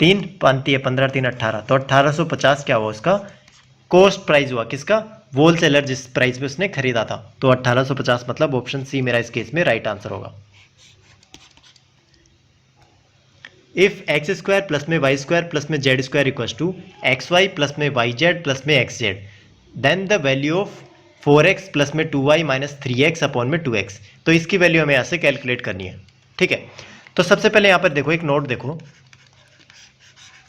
3 5 15 3 18, तो 1850 क्या हुआ उसका कॉस्ट प्राइस हुआ, किसका होलसेलर जिस प्राइस पे उसने खरीदा था। तो 1850 मतलब ऑप्शन सी मेरा इस केस में राइट आंसर होगा। इफ x² प्लस में y² प्लस में z² equals to xy plus में yz प्लस में xz, then the value of 4x plus में 2y माइनस 3x अपॉन में 2x। तो इसकी वैल्यू हमें यहाँ से कैलकुलेट करनी है। ठीक है, तो सबसे पहले यहाँ पर देखो एक नोट देखो,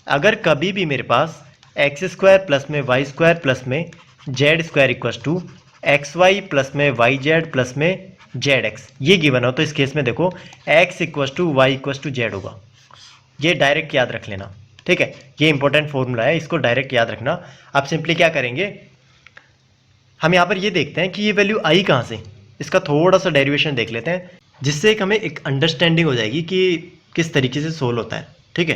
अगर कभी भी मेरे पास x² प्लस में y² प्लस में z² equals to xy plus में yz प्लस में zx ये गिवन हो, तो इस केस में देखो x equals to y equals to z होगा। ये डायरेक्ट याद रख लेना। ठीक है, ये इंपॉर्टेंट फॉर्मूला है, इसको डायरेक्ट याद रखना। आप सिंपली क्या करेंगे, हम यहाँ पर ये देखते हैं कि ये वैल्यू आई कहाँ से, इसका थोड़ा सा डेरिवेशन देख लेते हैं, जिससे एक हमें एक अंडरस्टैंडिंग हो जाएगी कि किस तरीके से सोल्व होता है। ठीक है,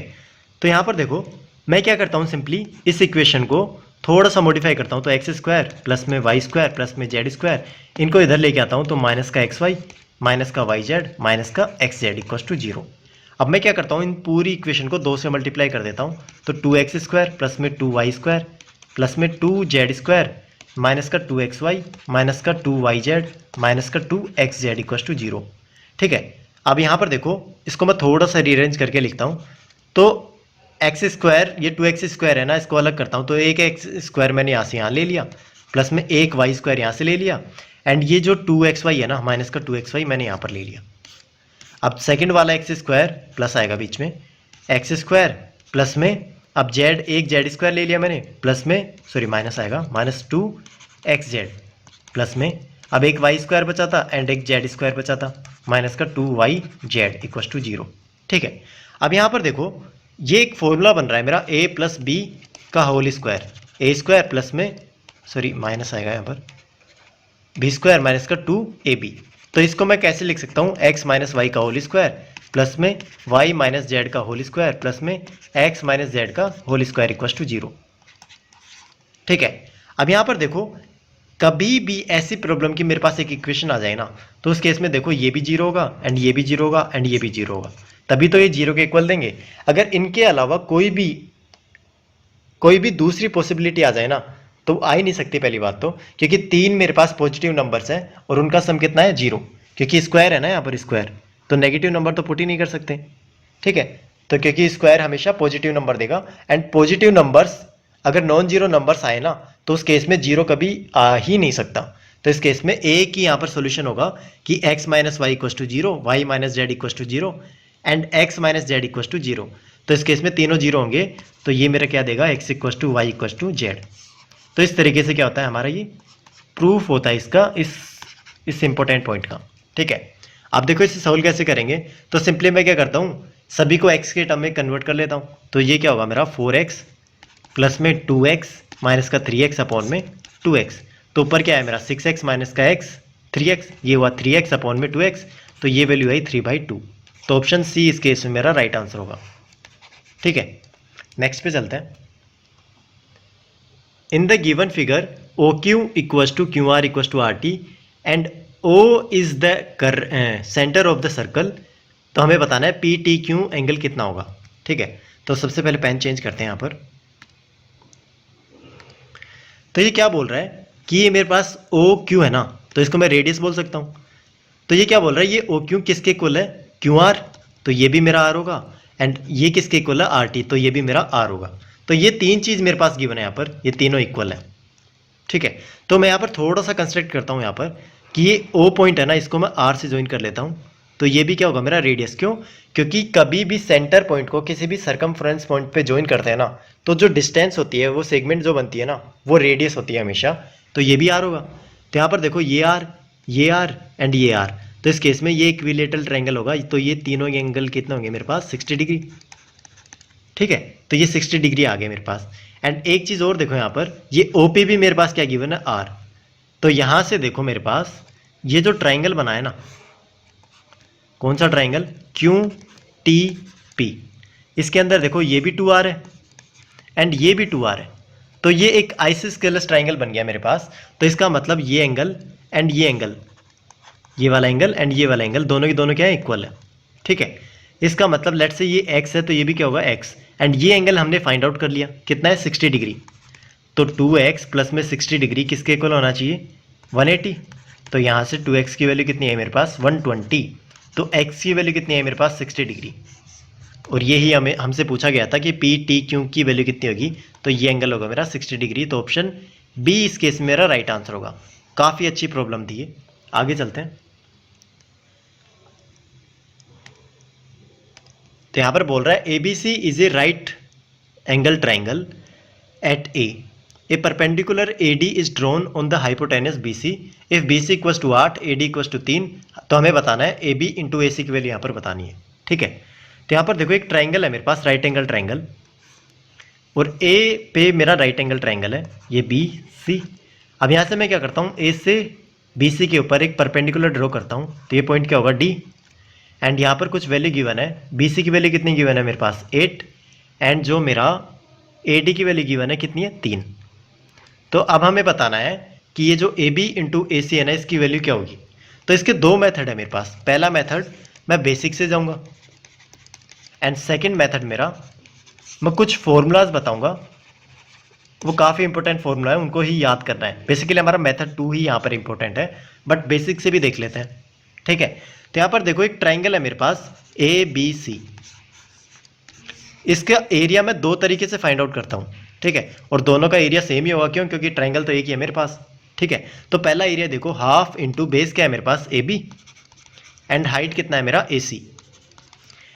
तो यहाँ पर देखो मैं क्या करता हूँ, सिंपली इस इक्वेशन को थोड़ा सा मॉडिफाई करता हूँ, तो एक्स स्क्वायर प्लस में वाई स्क्वायर प्लस में जेड स्क्वायर, इनको इधर लेके आता हूँ तो माइनस का एक्स वाई माइनस का वाई जेड माइनस का एक्स जेड इक्वल टू 0। अब मैं क्या करता हूँ, इन पूरी इक्वेशन को 2 से मल्टीप्लाई कर देता हूँ, तो 2x स्क्वायर प्लस में 2y स्क्वायर प्लस में 2z स्क्वायर माइनस का 2xy माइनस का 2yz माइनस का 2xz इक्वल टू 0। ठीक है, अब यहाँ पर देखो, इसको मैं थोड़ा सा रीअरेंज करके लिखता हूँ, तो एक्स स्क्वायर, ये 2x स्क्वायर है ना, इसको अलग करता हूँ, तो एक एक्स स्क्वायर मैंने यहाँ से यहाँ ले लिया प्लस में एक वाई स्क्वायर यहाँ से ले लिया, एंड ये जो 2xy है ना माइनस का 2xy मैंने यहाँ पर ले लिया। अब सेकंड वाला एक्स स्क्वायर प्लस आएगा बीच में, एक्स स्क्वायर प्लस में अब जेड, एक जेड स्क्वायर ले लिया मैंने प्लस में, सॉरी माइनस आएगा, माइनस 2xz प्लस में अब एक वाई स्क्वायर बचा था एंड एक जेड स्क्वायर बचा था माइनस का 2yz इक्वल टू 0। ठीक है, अब यहाँ पर देखो ये एक फॉर्मूला बन रहा है मेरा a प्लस बी का होल स्क्वायर, ए स्क्वायर प्लस में, सॉरी माइनस आएगा यहाँ पर, बी स्क्वायर माइनस का 2ab। तो इसको मैं कैसे लिख सकता हूँ, x माइनस वाई का होल स्क्वायर प्लस में y माइनस जेड का होल स्क्वायर प्लस में x माइनस जेड का होल स्क्वायर इक्वल टू 0। ठीक है, अब यहाँ पर देखो कभी भी ऐसी प्रॉब्लम की मेरे पास एक इक्वेशन आ जाए ना, तो उस केस में देखो ये भी 0 होगा एंड ये भी 0 होगा एंड ये भी 0 होगा, तभी तो ये 0 के इक्वल देंगे। अगर इनके अलावा कोई भी दूसरी पॉसिबिलिटी आ जाए ना, तो आ ही नहीं सकती पहली बात तो, क्योंकि 3 मेरे पास पॉजिटिव नंबर्स हैं और उनका सम कितना है 0, क्योंकि स्क्वायर है ना यहाँ पर स्क्वायर, तो नेगेटिव नंबर तो पुट ही नहीं कर सकते। ठीक है, तो क्योंकि स्क्वायर हमेशा पॉजिटिव नंबर देगा, एंड पॉजिटिव नंबर्स अगर नॉन जीरो नंबर्स आए ना, तो उस केस में 0 कभी आ ही नहीं सकता। तो इस केस में एक ही यहाँ पर सोल्यूशन होगा कि x minus y equal to 0, y minus z equal to 0 and x minus z equal to 0। तो इस केस में तीनों 0 होंगे, तो ये मेरा क्या देगा, x equal to y equal to z. तो इस तरीके से क्या होता है हमारा, ये प्रूफ होता है इसका, इस इंपॉर्टेंट पॉइंट का। ठीक है, आप देखो इसे सॉल्व कैसे करेंगे, तो सिंपली मैं क्या करता हूँ, सभी को x के टर्म में कन्वर्ट कर लेता हूँ। तो ये क्या होगा मेरा 4x प्लस में 2x माइनस का 3x अपॉन में 2x, तो ऊपर क्या है मेरा 6x माइनस का x 3x, ये हुआ 3x अपॉन में 2x, तो ये वैल्यू आई 3/2। तो ऑप्शन सी इस केस में मेरा राइट आंसर होगा। ठीक है, नेक्स्ट पे चलते हैं। In the given figure OQ equals to QR equals to RT and O is the centre of the circle, तो हमें बताना है PTQ एंगल कितना होगा। ठीक है, तो सबसे पहले पेन चेंज करते हैं यहाँ पर। तो ये क्या बोल रहा है कि ये मेरे पास OQ है ना, तो इसको मैं रेडियस बोल सकता हूँ। तो ये क्या बोल रहा है, ये OQ किसके इक्वल है, QR, तो ये भी मेरा R होगा, एंड ये किसके इक्वल है RT, तो ये भी मेरा R होगा। तो ये तीन चीज़ मेरे पास गिवन है यहाँ पर, ये तीनों इक्वल है। ठीक है, तो मैं यहाँ पर थोड़ा सा कंस्ट्रक्ट करता हूँ यहाँ पर कि ये O पॉइंट है ना, इसको मैं R से ज्वाइन कर लेता हूँ, तो ये भी क्या होगा मेरा रेडियस। क्यों, क्योंकि कभी भी सेंटर पॉइंट को किसी भी सर्कमफ्रेंस पॉइंट पे ज्वाइन करते हैं ना, तो जो डिस्टेंस होती है, वो सेगमेंट जो बनती है ना, वो रेडियस होती है हमेशा, तो ये भी R होगा। तो यहाँ पर देखो ये R एंड ये R, तो इस केस में ये इक्विलेटरल ट्रायंगल होगा, तो ये तीनों एंगल कितने होंगे मेरे पास 60 डिग्री। ठीक है, तो ये 60 डिग्री आ गए मेरे पास। एंड एक चीज़ और देखो यहाँ पर, ये OP भी मेरे पास क्या गिवन है R, तो यहाँ से देखो मेरे पास ये जो ट्रायंगल बना है ना, कौन सा ट्रायंगल, QTP, इसके अंदर देखो ये भी 2R है एंड ये भी 2R है, तो ये एक आइसोस्केलस ट्रायंगल बन गया मेरे पास। तो इसका मतलब ये एंगल एंड ये एंगल, ये वाला एंगल एंड ये वाला एंगल, दोनों की दोनों क्या है, इक्वल है। ठीक है, इसका मतलब लेट्स से ये x है, तो ये भी क्या होगा x, एंड ये एंगल हमने फाइंड आउट कर लिया कितना है 60 डिग्री, तो 2x प्लस में 60 डिग्री किसके इक्वल होना चाहिए 180। तो यहाँ से 2x की वैल्यू कितनी है मेरे पास 120, तो x की वैल्यू कितनी है मेरे पास 60 डिग्री, और यही हमसे पूछा गया था कि PTQ की वैल्यू कितनी होगी, तो ये एंगल होगा मेरा 60 डिग्री। तो ऑप्शन बी इस केस में मेरा राइट आंसर होगा। काफ़ी अच्छी प्रॉब्लम थी ये, आगे चलते हैं। तो यहाँ पर बोल रहा है ABC is a right angle triangle at A perpendicular AD is drawn on the hypotenuse BC if BC equals to 8 AD equals to 3। तो हमें बताना है AB इंटू AC की वैल्यू यहाँ पर बतानी है। ठीक है, तो यहाँ पर देखो एक ट्राइंगल है मेरे पास, राइट एंगल ट्राइंगल, और A पे मेरा राइट एंगल ट्राइंगल है, ये BC। अब यहाँ से मैं क्या करता हूँ, A से BC के ऊपर एक परपेंडिकुलर ड्रॉ करता हूँ, तो ये पॉइंट क्या होगा D, एंड यहाँ पर कुछ वैल्यू गिवन है, BC की वैल्यू कितनी गिवन है मेरे पास 8, एंड जो मेरा AD की वैल्यू गिवन है कितनी है 3। तो अब हमें बताना है कि ये जो ए बी इंटू ए सी है ना, इसकी वैल्यू क्या होगी। तो इसके दो मेथड है मेरे पास। पहला मेथड मैं बेसिक से जाऊंगा, एंड सेकंड मेथड मेरा, मैं कुछ फॉर्मूलाज बताऊंगा, वो काफ़ी इंपॉर्टेंट फॉर्मूला है, उनको ही याद करना है। बेसिकली हमारा मेथड 2 ही यहाँ पर इंपॉर्टेंट है, बट बेसिक से भी देख लेते हैं, ठीक है। तो यहाँ पर देखो एक ट्राइंगल है मेरे पास ए बी सी, इसका एरिया मैं दो तरीके से फाइंड आउट करता हूँ, ठीक है। और दोनों का एरिया सेम ही होगा, क्यों? क्योंकि ट्राइंगल तो एक ही है मेरे पास, ठीक है। तो पहला एरिया देखो, हाफ इंटू बेस क्या है मेरे पास, ए बी, एंड हाइट कितना है मेरा, ए सी।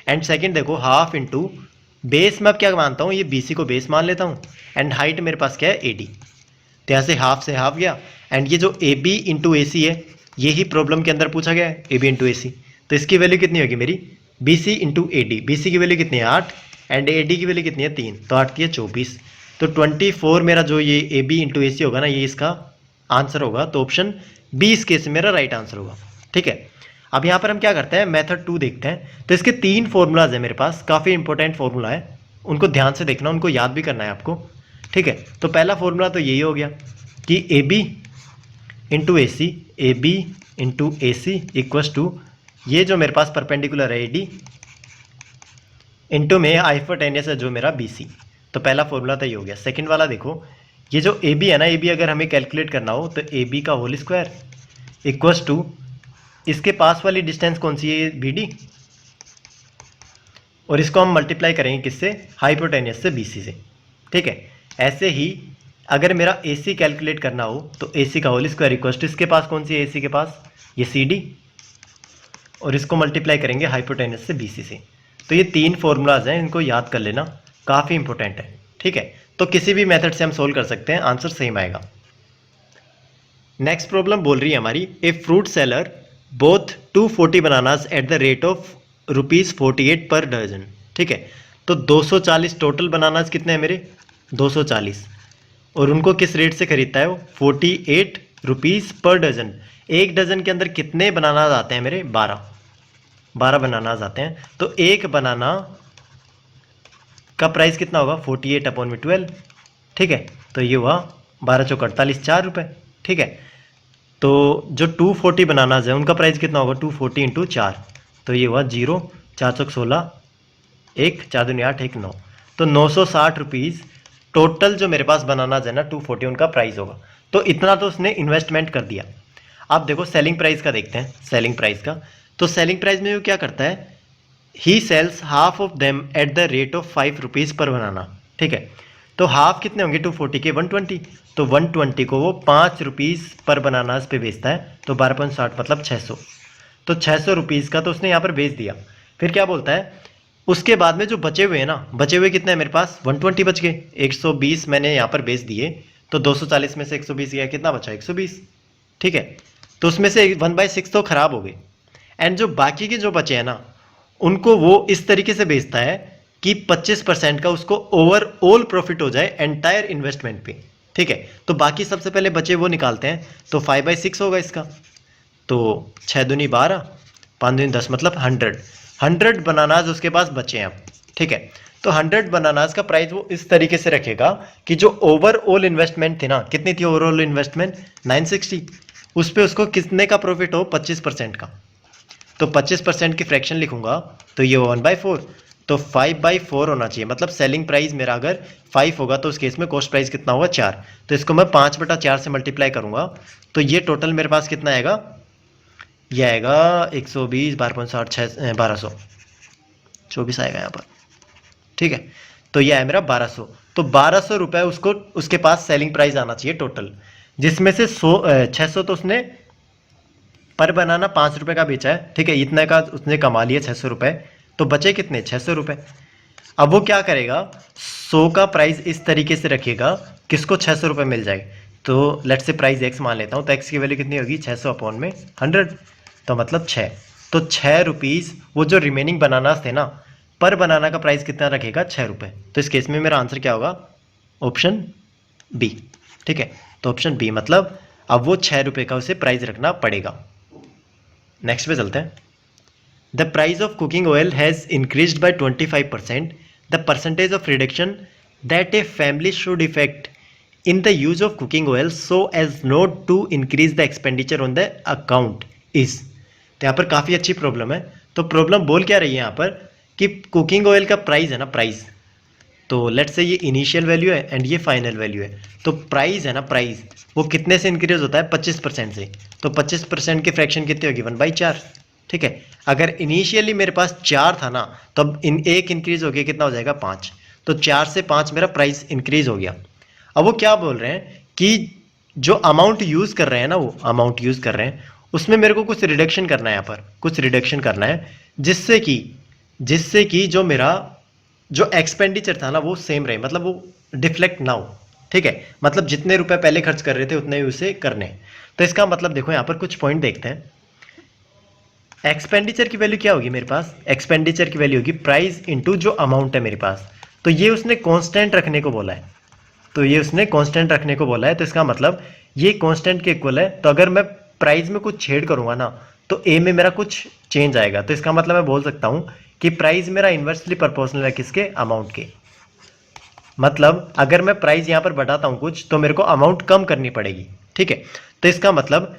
एंड सेकेंड देखो, हाफ इंटू बेस में अब क्या मानता हूँ, ये बी सी को बेस मान लेता हूँ, एंड हाइट मेरे पास क्या है, ए डी। तो यहाँ से हाफ गया, एंड ये जो ए बी इंटू ए सी है, यही प्रॉब्लम के अंदर पूछा गया है, ए बी इंटू ए सी। तो इसकी वैल्यू कितनी होगी मेरी, B C into A D. B C की वैल्यू कितनी है, 8, एंड ए डी की वैल्यू कितनी है, 3, तो 8 की है 24। तो 24 मेरा जो ये ए बी इंटू ए सी होगा ना, ये इसका आंसर होगा। तो ऑप्शन बी इस केस में मेरा राइट आंसर होगा, ठीक है। अब यहाँ पर हम क्या करते हैं, मेथड 2 देखते हैं। तो इसके 3 फॉर्मूलाज है मेरे पास, काफ़ी इंपॉर्टेंट फॉर्मूला है, उनको ध्यान से देखना, उनको याद भी करना है आपको, ठीक है। तो पहला फॉर्मूला तो यही हो गया कि A B into A C, A B into A C equals to, ये जो मेरे पास परपेंडिकुलर है ए डी, इंटू में हाइपोटेनियस है जो मेरा बी सी। तो पहला फॉर्मूला तो ये हो गया। सेकंड वाला देखो, ये जो ए बी है ना, ए बी अगर हमें कैलकुलेट करना हो तो ए बी का होल स्क्वायर इक्वस टू, इसके पास वाली डिस्टेंस कौन सी है, बी डी, और इसको हम मल्टीप्लाई करेंगे किससे, हाइपोटेनियस से, बी सी से, ठीक है। ऐसे ही अगर मेरा ए सी कैलकुलेट करना हो तो ए सी का होल स्क्वायर इक्वस टू, इसके पास कौन सी है, ए सी के पास ये सी डी, और इसको मल्टीप्लाई करेंगे हाइपोटेनियस से, बी सी से। तो ये 3 फॉर्मूलाज हैं, इनको याद कर लेना, काफ़ी इंपॉर्टेंट है, ठीक है। तो किसी भी मेथड से हम सोल्व कर सकते हैं, आंसर सेम आएगा। नेक्स्ट प्रॉब्लम बोल रही है हमारी, a fruit seller bought 240 bananas at the rate of ₹48 per dozen, ठीक है। तो 240 टोटल बनानास कितने हैं मेरे, 240, और उनको किस रेट से खरीदता है वो, 48 रुपीज़ पर डजन। एक डजन के अंदर कितने बनानास आते हैं मेरे, 12 बनानास आते हैं। तो एक बनाना का प्राइस कितना होगा, 48/12, ठीक है। तो ये हुआ 12 चौक 48, 4 रुपये, ठीक है। तो जो 240 बनानाज है उनका प्राइस कितना होगा, 240 इंटू 4, तो ये हुआ 0, 4 चौक 16, 1, 4 दूनी 8, 1 9, तो 960 रुपीज़ टोटल जो मेरे पास बनानाज है ना 240, उनका प्राइस होगा। तो इतना तो उसने इन्वेस्टमेंट कर दिया। आप देखो सेलिंग प्राइस का देखते हैं, सेलिंग प्राइस का। तो सेलिंग प्राइस में वो क्या करता है, he sells half of them at the rate of 5 rupees per banana, ठीक है। तो हाफ कितने होंगे 240 के, 120, तो 120 को वो 5 रुपीज़ पर बनानास पे बेचता है, तो 12.60 मतलब 600। तो 600 रुपीज़ का तो उसने यहाँ पर बेच दिया। फिर क्या बोलता है, उसके बाद में जो बचे हुए हैं ना, बचे हुए कितने हैं मेरे पास, 120 बच गए, 120 मैंने यहाँ पर बेच दिए, तो 240 में से 120 गया, कितना बचा, 120, ठीक है। तो उसमें से 1/6 तो खराब हो गए, एंड जो बाकी के जो बचे हैं ना, उनको वो इस तरीके से बेचता है कि 25% का उसको ओवरऑल प्रॉफिट हो जाए एंटायर इन्वेस्टमेंट पे, ठीक है। तो बाकी सबसे पहले बचे वो निकालते हैं, तो 5/6 होगा इसका, तो 6 दूनी 12, 5 दूनी 10 मतलब 100 बनानाज उसके पास बचे हैं अब, ठीक है। तो 100 बनानाज का प्राइस वो इस तरीके से रखेगा कि जो ओवरऑल इन्वेस्टमेंट थी ना, कितनी थी ओवरऑल इन्वेस्टमेंट, 960, उस पर उसको कितने का प्रॉफिट हो, 25% का। तो 25% की फ्रैक्शन लिखूंगा, तो ये 1/4, तो 5/4 होना चाहिए। मतलब सेलिंग प्राइस मेरा अगर 5 होगा तो उस केस में कॉस्ट प्राइस कितना होगा, 4। तो इसको मैं 5/4 से मल्टीप्लाई करूंगा, तो ये टोटल मेरे पास कितना आएगा, ये आएगा 120, 12.60, 1200, 24 आएगा यहाँ पर, ठीक है। तो ये है मेरा 1200। तो 1200 रुपये उसको उसके पास सेलिंग प्राइस आना चाहिए टोटल, जिसमें से 600 तो उसने पर बनाना 5 रुपये का बेचा है, ठीक है, इतने का उसने कमा लिया 600 रुपये, तो बचे कितने, 600 रुपये। अब वो क्या करेगा, 100 का प्राइस इस तरीके से रखेगा किसको 600 रुपये मिल जाए। तो लेट से प्राइस एक्स मान लेता हूँ, तो एक्स की वैल्यू कितनी होगी, 600/100, तो मतलब 6। तो 6 रुपीज़ वो जो रिमेनिंग बनानास थे ना, पर बनाना का प्राइस कितना रखेगा, 6 रुपये। तो इस केस में मेरा आंसर क्या होगा, ऑप्शन बी, ठीक है। तो ऑप्शन बी मतलब अब वो 6 रुपये का उसे प्राइस रखना पड़ेगा। नेक्स्ट पे चलते हैं। The price of cooking oil has increased by 25%, the percentage of reduction that a family should effect in the use of cooking oil so as not to increase the expenditure on the account is. तो यहाँ पर काफ़ी अच्छी problem है। तो problem बोल क्या रही है यहाँ पर कि कुकिंग ऑयल का प्राइस है ना, प्राइस, तो लेट्स से ये इनिशियल वैल्यू है एंड ये फाइनल वैल्यू है। तो प्राइस है ना, प्राइस वो कितने से इंक्रीज होता है, 25% से। तो 25% की फ्रैक्शन कितनी होगी, 1/4। ठीक है, अगर इनिशियली मेरे पास 4 था ना, तब इन एक इंक्रीज हो गया, कितना हो जाएगा, 5। तो 4 से 5 मेरा प्राइस इंक्रीज हो गया। अब वो क्या बोल रहे हैं कि जो अमाउंट यूज़ कर रहे हैं ना, वो अमाउंट यूज़ कर रहे हैं उसमें मेरे को कुछ रिडक्शन करना है, यहाँ पर कुछ रिडक्शन करना है, जिससे कि जो मेरा जो एक्सपेंडिचर था ना वो सेम रहे, मतलब वो डिफ्लेक्ट ना हो। ठीक है, मतलब जितने रुपए पहले खर्च कर रहे थे उतने ही उसे करने हैं। तो इसका मतलब देखो यहाँ पर कुछ पॉइंट देखते हैं। एक्सपेंडिचर की वैल्यू क्या होगी मेरे पास, एक्सपेंडिचर की वैल्यू होगी प्राइस इनटू जो अमाउंट है मेरे पास। तो ये उसने कांस्टेंट रखने को बोला है, तो ये उसने कांस्टेंट रखने को बोला है। तो इसका मतलब ये कांस्टेंट के इक्वल है। तो अगर मैं प्राइस में कुछ छेड़ करूंगा ना, तो ए में मेरा कुछ चेंज आएगा। तो इसका मतलब मैं बोल सकता हूं कि प्राइस मेरा इन्वर्सली प्रोपोर्शनल है किसके, अमाउंट के। मतलब अगर मैं प्राइस यहां पर बढ़ाता हूं कुछ, तो मेरे को अमाउंट कम करनी पड़ेगी। ठीक है, तो इसका मतलब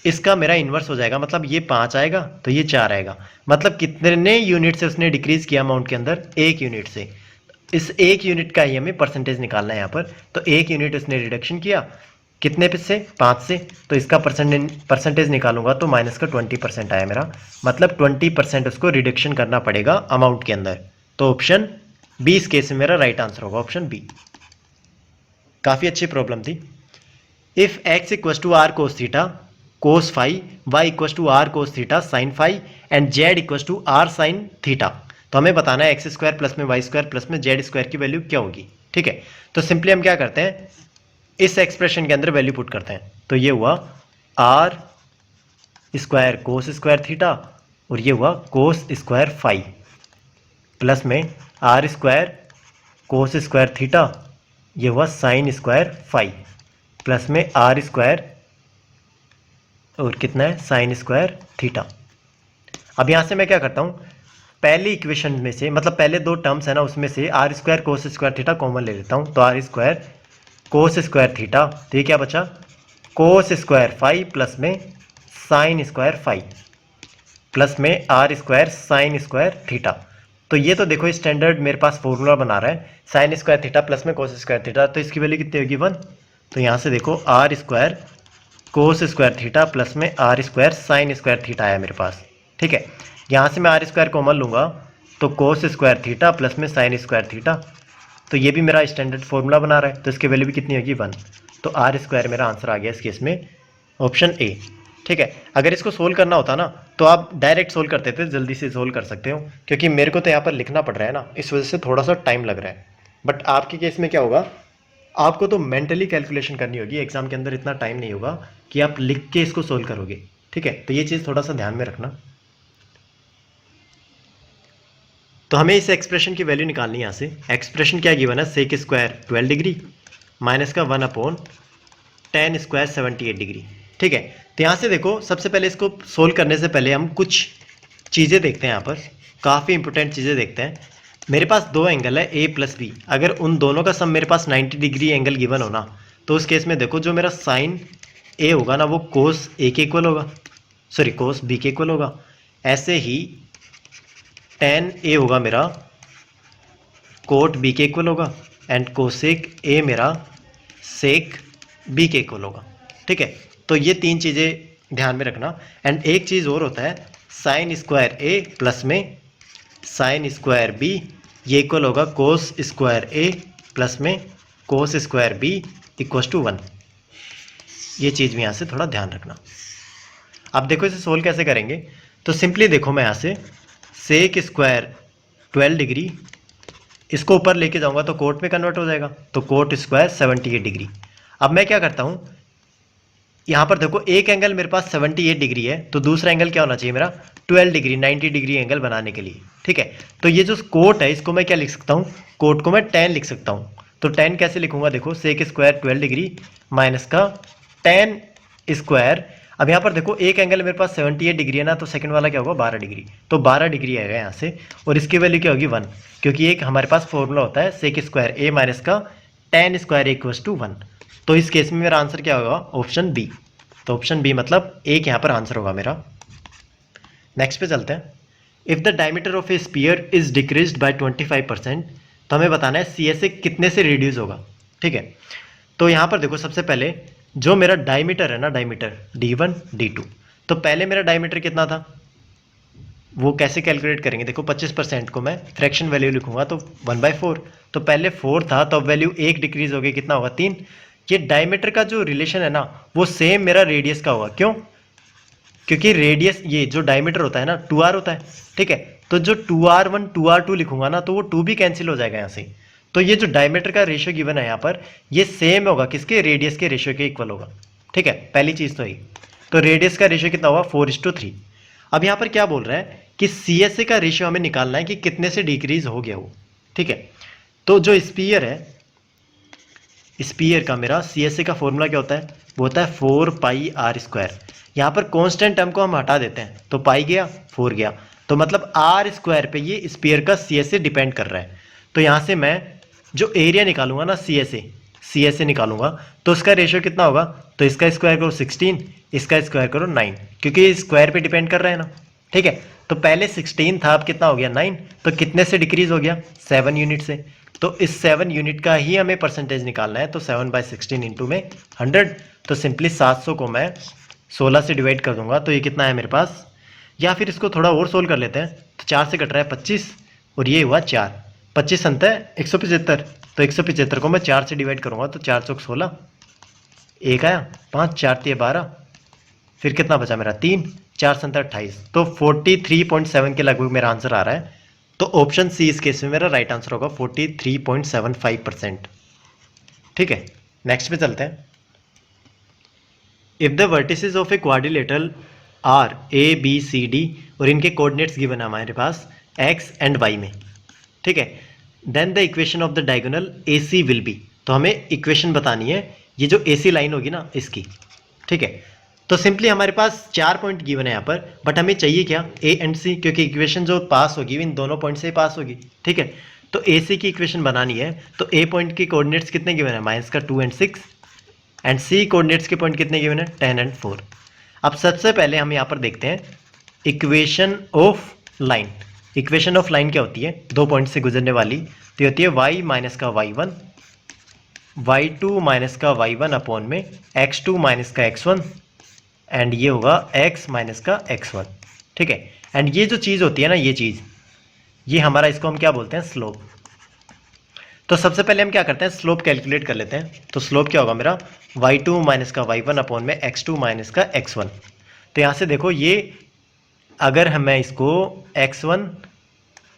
इसका मेरा इन्वर्स हो जाएगा, मतलब ये 5 आएगा तो ये 4 आएगा। मतलब कितने यूनिट से उसने डिक्रीज किया अमाउंट के अंदर, 1 यूनिट से। इस 1 यूनिट का ही हमें परसेंटेज निकालना है यहाँ पर। तो 1 यूनिट उसने रिडक्शन किया, कितने पे से, 5 से। तो इसका परसेंटेज निकालूंगा तो माइनस का 20% आया मेरा, मतलब 20% उसको रिडक्शन करना पड़ेगा अमाउंट के अंदर। तो ऑप्शन बी इस केस में मेरा राइट आंसर होगा, ऑप्शन बी। काफ़ी अच्छी प्रॉब्लम थी। If x equals to r cos theta cos phi, y equals to r cos theta sine phi and z equals to r sine theta. तो हमें बताना है एक्स स्क्वायर प्लस में y square plus में z square की value क्या होगी। ठीक है, तो सिंपली हम क्या करते हैं, इस एक्सप्रेशन के अंदर वैल्यू पुट करते हैं। तो ये हुआ R square cos square theta और ये हुआ कोस स्क्वायर फाई प्लस में R square cos square theta, ये हुआ साइन स्क्वायर फाई प्लस में आर स्क्वायर और कितना है, साइन स्क्वायर थीटा। अब यहाँ से मैं क्या करता हूँ, पहली इक्वेशन में से, मतलब पहले 2 टर्म्स है ना, उसमें से R square cos square theta common ले लेता हूँ। तो R square cos square theta, तो ये क्या बचा, कोस स्क्वायर फाई प्लस में साइन स्क्वायर फाई प्लस में R square sine square theta. तो ये तो देखो स्टैंडर्ड मेरे पास फॉर्मूला बना रहा है, साइन स्क्वायर थीटा प्लस में कोस स्क्वायर थीटा। तो इसकी वैल्यू कितनी होगी, 1। तो यहाँ से देखो R square cos square theta plus में R square sine square theta आया मेरे पास। ठीक है, यहाँ से मैं आर स्क्वायर कॉमन लूँगा तो कोस स्क्वायर थीटा प्लस में साइन स्क्वायर थीटा। तो ये भी मेरा स्टैंडर्ड फॉर्मूला बना रहा है, तो इसकी वैल्यू भी कितनी होगी, 1। तो आर स्क्वायर मेरा आंसर आ गया इस केस में, ऑप्शन ए। ठीक है, अगर इसको सोल्व करना होता ना तो आप डायरेक्ट सोल्व करते थे, जल्दी से सोल्व कर सकते हो, क्योंकि मेरे को तो यहाँ पर लिखना पड़ रहा है ना, इस वजह से थोड़ा सा टाइम लग रहा है। बट आपके केस में क्या होगा, आपको तो मेंटली कैलकुलेशन करनी होगी, एग्जाम के अंदर इतना टाइम नहीं होगा कि आप लिख के इसको सोल्व करोगे। ठीक है, तो ये चीज़ थोड़ा सा ध्यान में रखना। तो हमें इस एक्सप्रेशन की वैल्यू निकालनी है। यहाँ से एक्सप्रेशन क्या गिवन है, सेक स्क्वायर 12 डिग्री माइनस का 1/10 स्क्वायर 78 डिग्री। ठीक है, तो यहाँ से देखो सबसे पहले इसको सोल्व करने से पहले हम कुछ चीज़ें देखते हैं। यहाँ पर काफ़ी इंपॉर्टेंट चीज़ें देखते हैं। मेरे पास 2 एंगल है ए प्लस बी, अगर उन दोनों का सम मेरे पास 90 डिग्री एंगल गिवन हो ना, तो उस केस में देखो जो मेरा साइन ए होगा ना वो कोस ए के इक्वल होगा, सॉरी कोस बी के इक्वल होगा। ऐसे ही tan ए होगा मेरा कोट बी के इक्वल होगा एंड कोसेक ए मेरा सेक बी के इक्वल होगा। ठीक है, तो ये 3 चीज़ें ध्यान में रखना। एंड एक चीज़ और होता है, साइन स्क्वायर ए प्लस में साइन स्क्वायर बी, ये इक्वल होगा कोस स्क्वायर ए प्लस में cos square B equals to 1। ये चीज़ भी यहाँ से थोड़ा ध्यान रखना। अब देखो इसे सोल्व कैसे करेंगे, तो सिंपली देखो मैं यहाँ से सेक स्क्वायर 12 डिग्री इसको ऊपर लेके जाऊंगा तो कोट में कन्वर्ट हो जाएगा, तो कोट स्क्वायर 78 डिग्री। अब मैं क्या करता हूँ, यहाँ पर देखो एक एंगल मेरे पास 78 डिग्री है, तो दूसरा एंगल क्या होना चाहिए मेरा 12 डिग्री, 90 डिग्री एंगल बनाने के लिए। ठीक है, तो ये जो कोट है इसको मैं क्या लिख सकता हूँ, कोट को मैं tan लिख सकता हूँ। तो tan कैसे लिखूंगा, देखो सेक स्क्वायर 12 डिग्री माइनस का tan स्क्वायर। अब यहाँ पर देखो एक एंगल मेरे पास 78 डिग्री है ना, तो सेकंड वाला क्या होगा 12 डिग्री, तो 12 डिग्री आएगा यहाँ से। और इसकी वैल्यू क्या होगी 1, क्योंकि एक हमारे पास फॉर्मूला होता है सेक स्क्वायर ए माइनस का tan स्क्वायर इक्वल्स टू 1। तो इस केस में मेरा आंसर क्या होगा? Option B. तो ऑप्शन बी मतलब एक यहाँ पर आंसर होगा मेरा। नेक्स्ट पे चलते हैं। If the diameter of A sphere is decreased bye 25%, तो हमें बताना है सी एस ए कितने से रिड्यूस होगा। ठीक है, तो यहाँ पर देखो सबसे पहले जो मेरा डायमीटर है ना, डायमीटर D1 D2, तो पहले मेरा डायमीटर कितना था वो कैसे कैलकुलेट करेंगे? देखो 25% को मैं फ्रैक्शन वैल्यू लिखूंगा तो 1/4, तो पहले 4 था तो अब वैल्यू 1 डिक्रीज हो गई, कितना होगा? 3। ये डायमीटर का जो रिलेशन है ना वो सेम मेरा रेडियस का होगा। क्यों? क्योंकि रेडियस, ये जो डायमीटर होता है ना 2r होता है। ठीक है, तो जो 2r1 2r2 लिखूंगा ना तो वो 2 भी कैंसिल हो जाएगा यहाँ से। तो ये जो डायमीटर का रेशियो गिवन है यहाँ पर, ये सेम होगा किसके? रेडियस के रेशियो के इक्वल होगा। ठीक है, पहली चीज़ तो यही। तो रेडियस का रेशियो कितना होगा? 4:3। अब यहाँ पर क्या बोल रहा है कि सी एस ए का रेशियो हमें निकालना है कि कितने से डिक्रीज हो गया वो। ठीक है, तो जो स्पीयर है, स्पीयर का मेरा सी एस ए का फॉर्मूला क्या होता है? वो होता है 4πr²। यहाँ पर कॉन्स्टेंट टर्म को हम हटा देते हैं तो पाई गया, 4 गया, तो मतलब r² पे ये स्पीयर का सी एस ए डिपेंड कर रहा है। तो यहाँ से मैं जो एरिया निकालूंगा ना सी एस ए निकालूंगा तो उसका रेशियो कितना होगा? तो इसका स्क्वायर करो 16, इसका स्क्वायर करो 9, क्योंकि ये स्क्वायर पे डिपेंड कर रहा है ना। ठीक है, तो पहले 16 था, अब कितना हो गया? 9। तो कितने से डिक्रीज हो गया? 7 यूनिट से। तो इस 7 यूनिट का ही हमें परसेंटेज निकालना है, तो 7/16 इंटू में 100। तो सिंपली 700 को मैं 16 से डिवाइड कर दूंगा तो ये कितना है मेरे पास? या फिर इसको थोड़ा और सोल्व कर लेते हैं। तो 4 से कट रहा है 25 और ये हुआ 4, 25 अंत है 175। तो 175 को मैं 4 से डिवाइड करूंगा तो 4 चौक 16, एक आया 5, 4 3 12, फिर कितना बचा मेरा? 3, 4 7 28। तो 43.7 के लगभग मेरा आंसर आ रहा है। तो ऑप्शन सी इस केस में मेरा राइट आंसर होगा 43.75%। ठीक है, नेक्स्ट पे चलते हैं। If the vertices of a quadrilateral are A B C D और इनके कोऑर्डिनेट्स गिवन है हमारे पास एक्स एंड वाई में। ठीक है, then the equation of the diagonal A C will be. तो हमें इक्वेशन बतानी है ये जो ए सी लाइन होगी ना इसकी। ठीक है, तो सिंपली हमारे पास 4 पॉइंट गिवन है यहाँ पर, बट हमें चाहिए क्या? ए एंड सी, क्योंकि इक्वेशन जो पास होगी इन दोनों पॉइंट से ही पास होगी। ठीक है, तो ए सी की इक्वेशन बनानी है तो ए पॉइंट के कोऑर्डिनेट्स कितने गिवन है? -2 एंड 6, एंड सी कोऑर्डिनेट्स के पॉइंट कितने गिवन है? 10 एंड 4। अब सबसे पहले हम यहाँ पर देखते हैं equation of line. Equation of line क्या होती है? 2 पॉइंट से गुजरने वाली, तो होती है y माइनस का y1, y2 माइनस का y1 अपॉन में x2 माइनस का x1, एंड ये होगा x माइनस का x1। ठीक है, एंड ये जो चीज़ होती है ना, ये चीज़, ये हमारा, इसको हम क्या बोलते हैं? स्लोप। तो सबसे पहले हम क्या करते हैं? स्लोप कैलकुलेट कर लेते हैं। तो स्लोप क्या होगा मेरा? y2 माइनस का y1 अपॉन में x2 माइनस का x1। तो यहाँ से देखो, ये अगर मैं इसको x1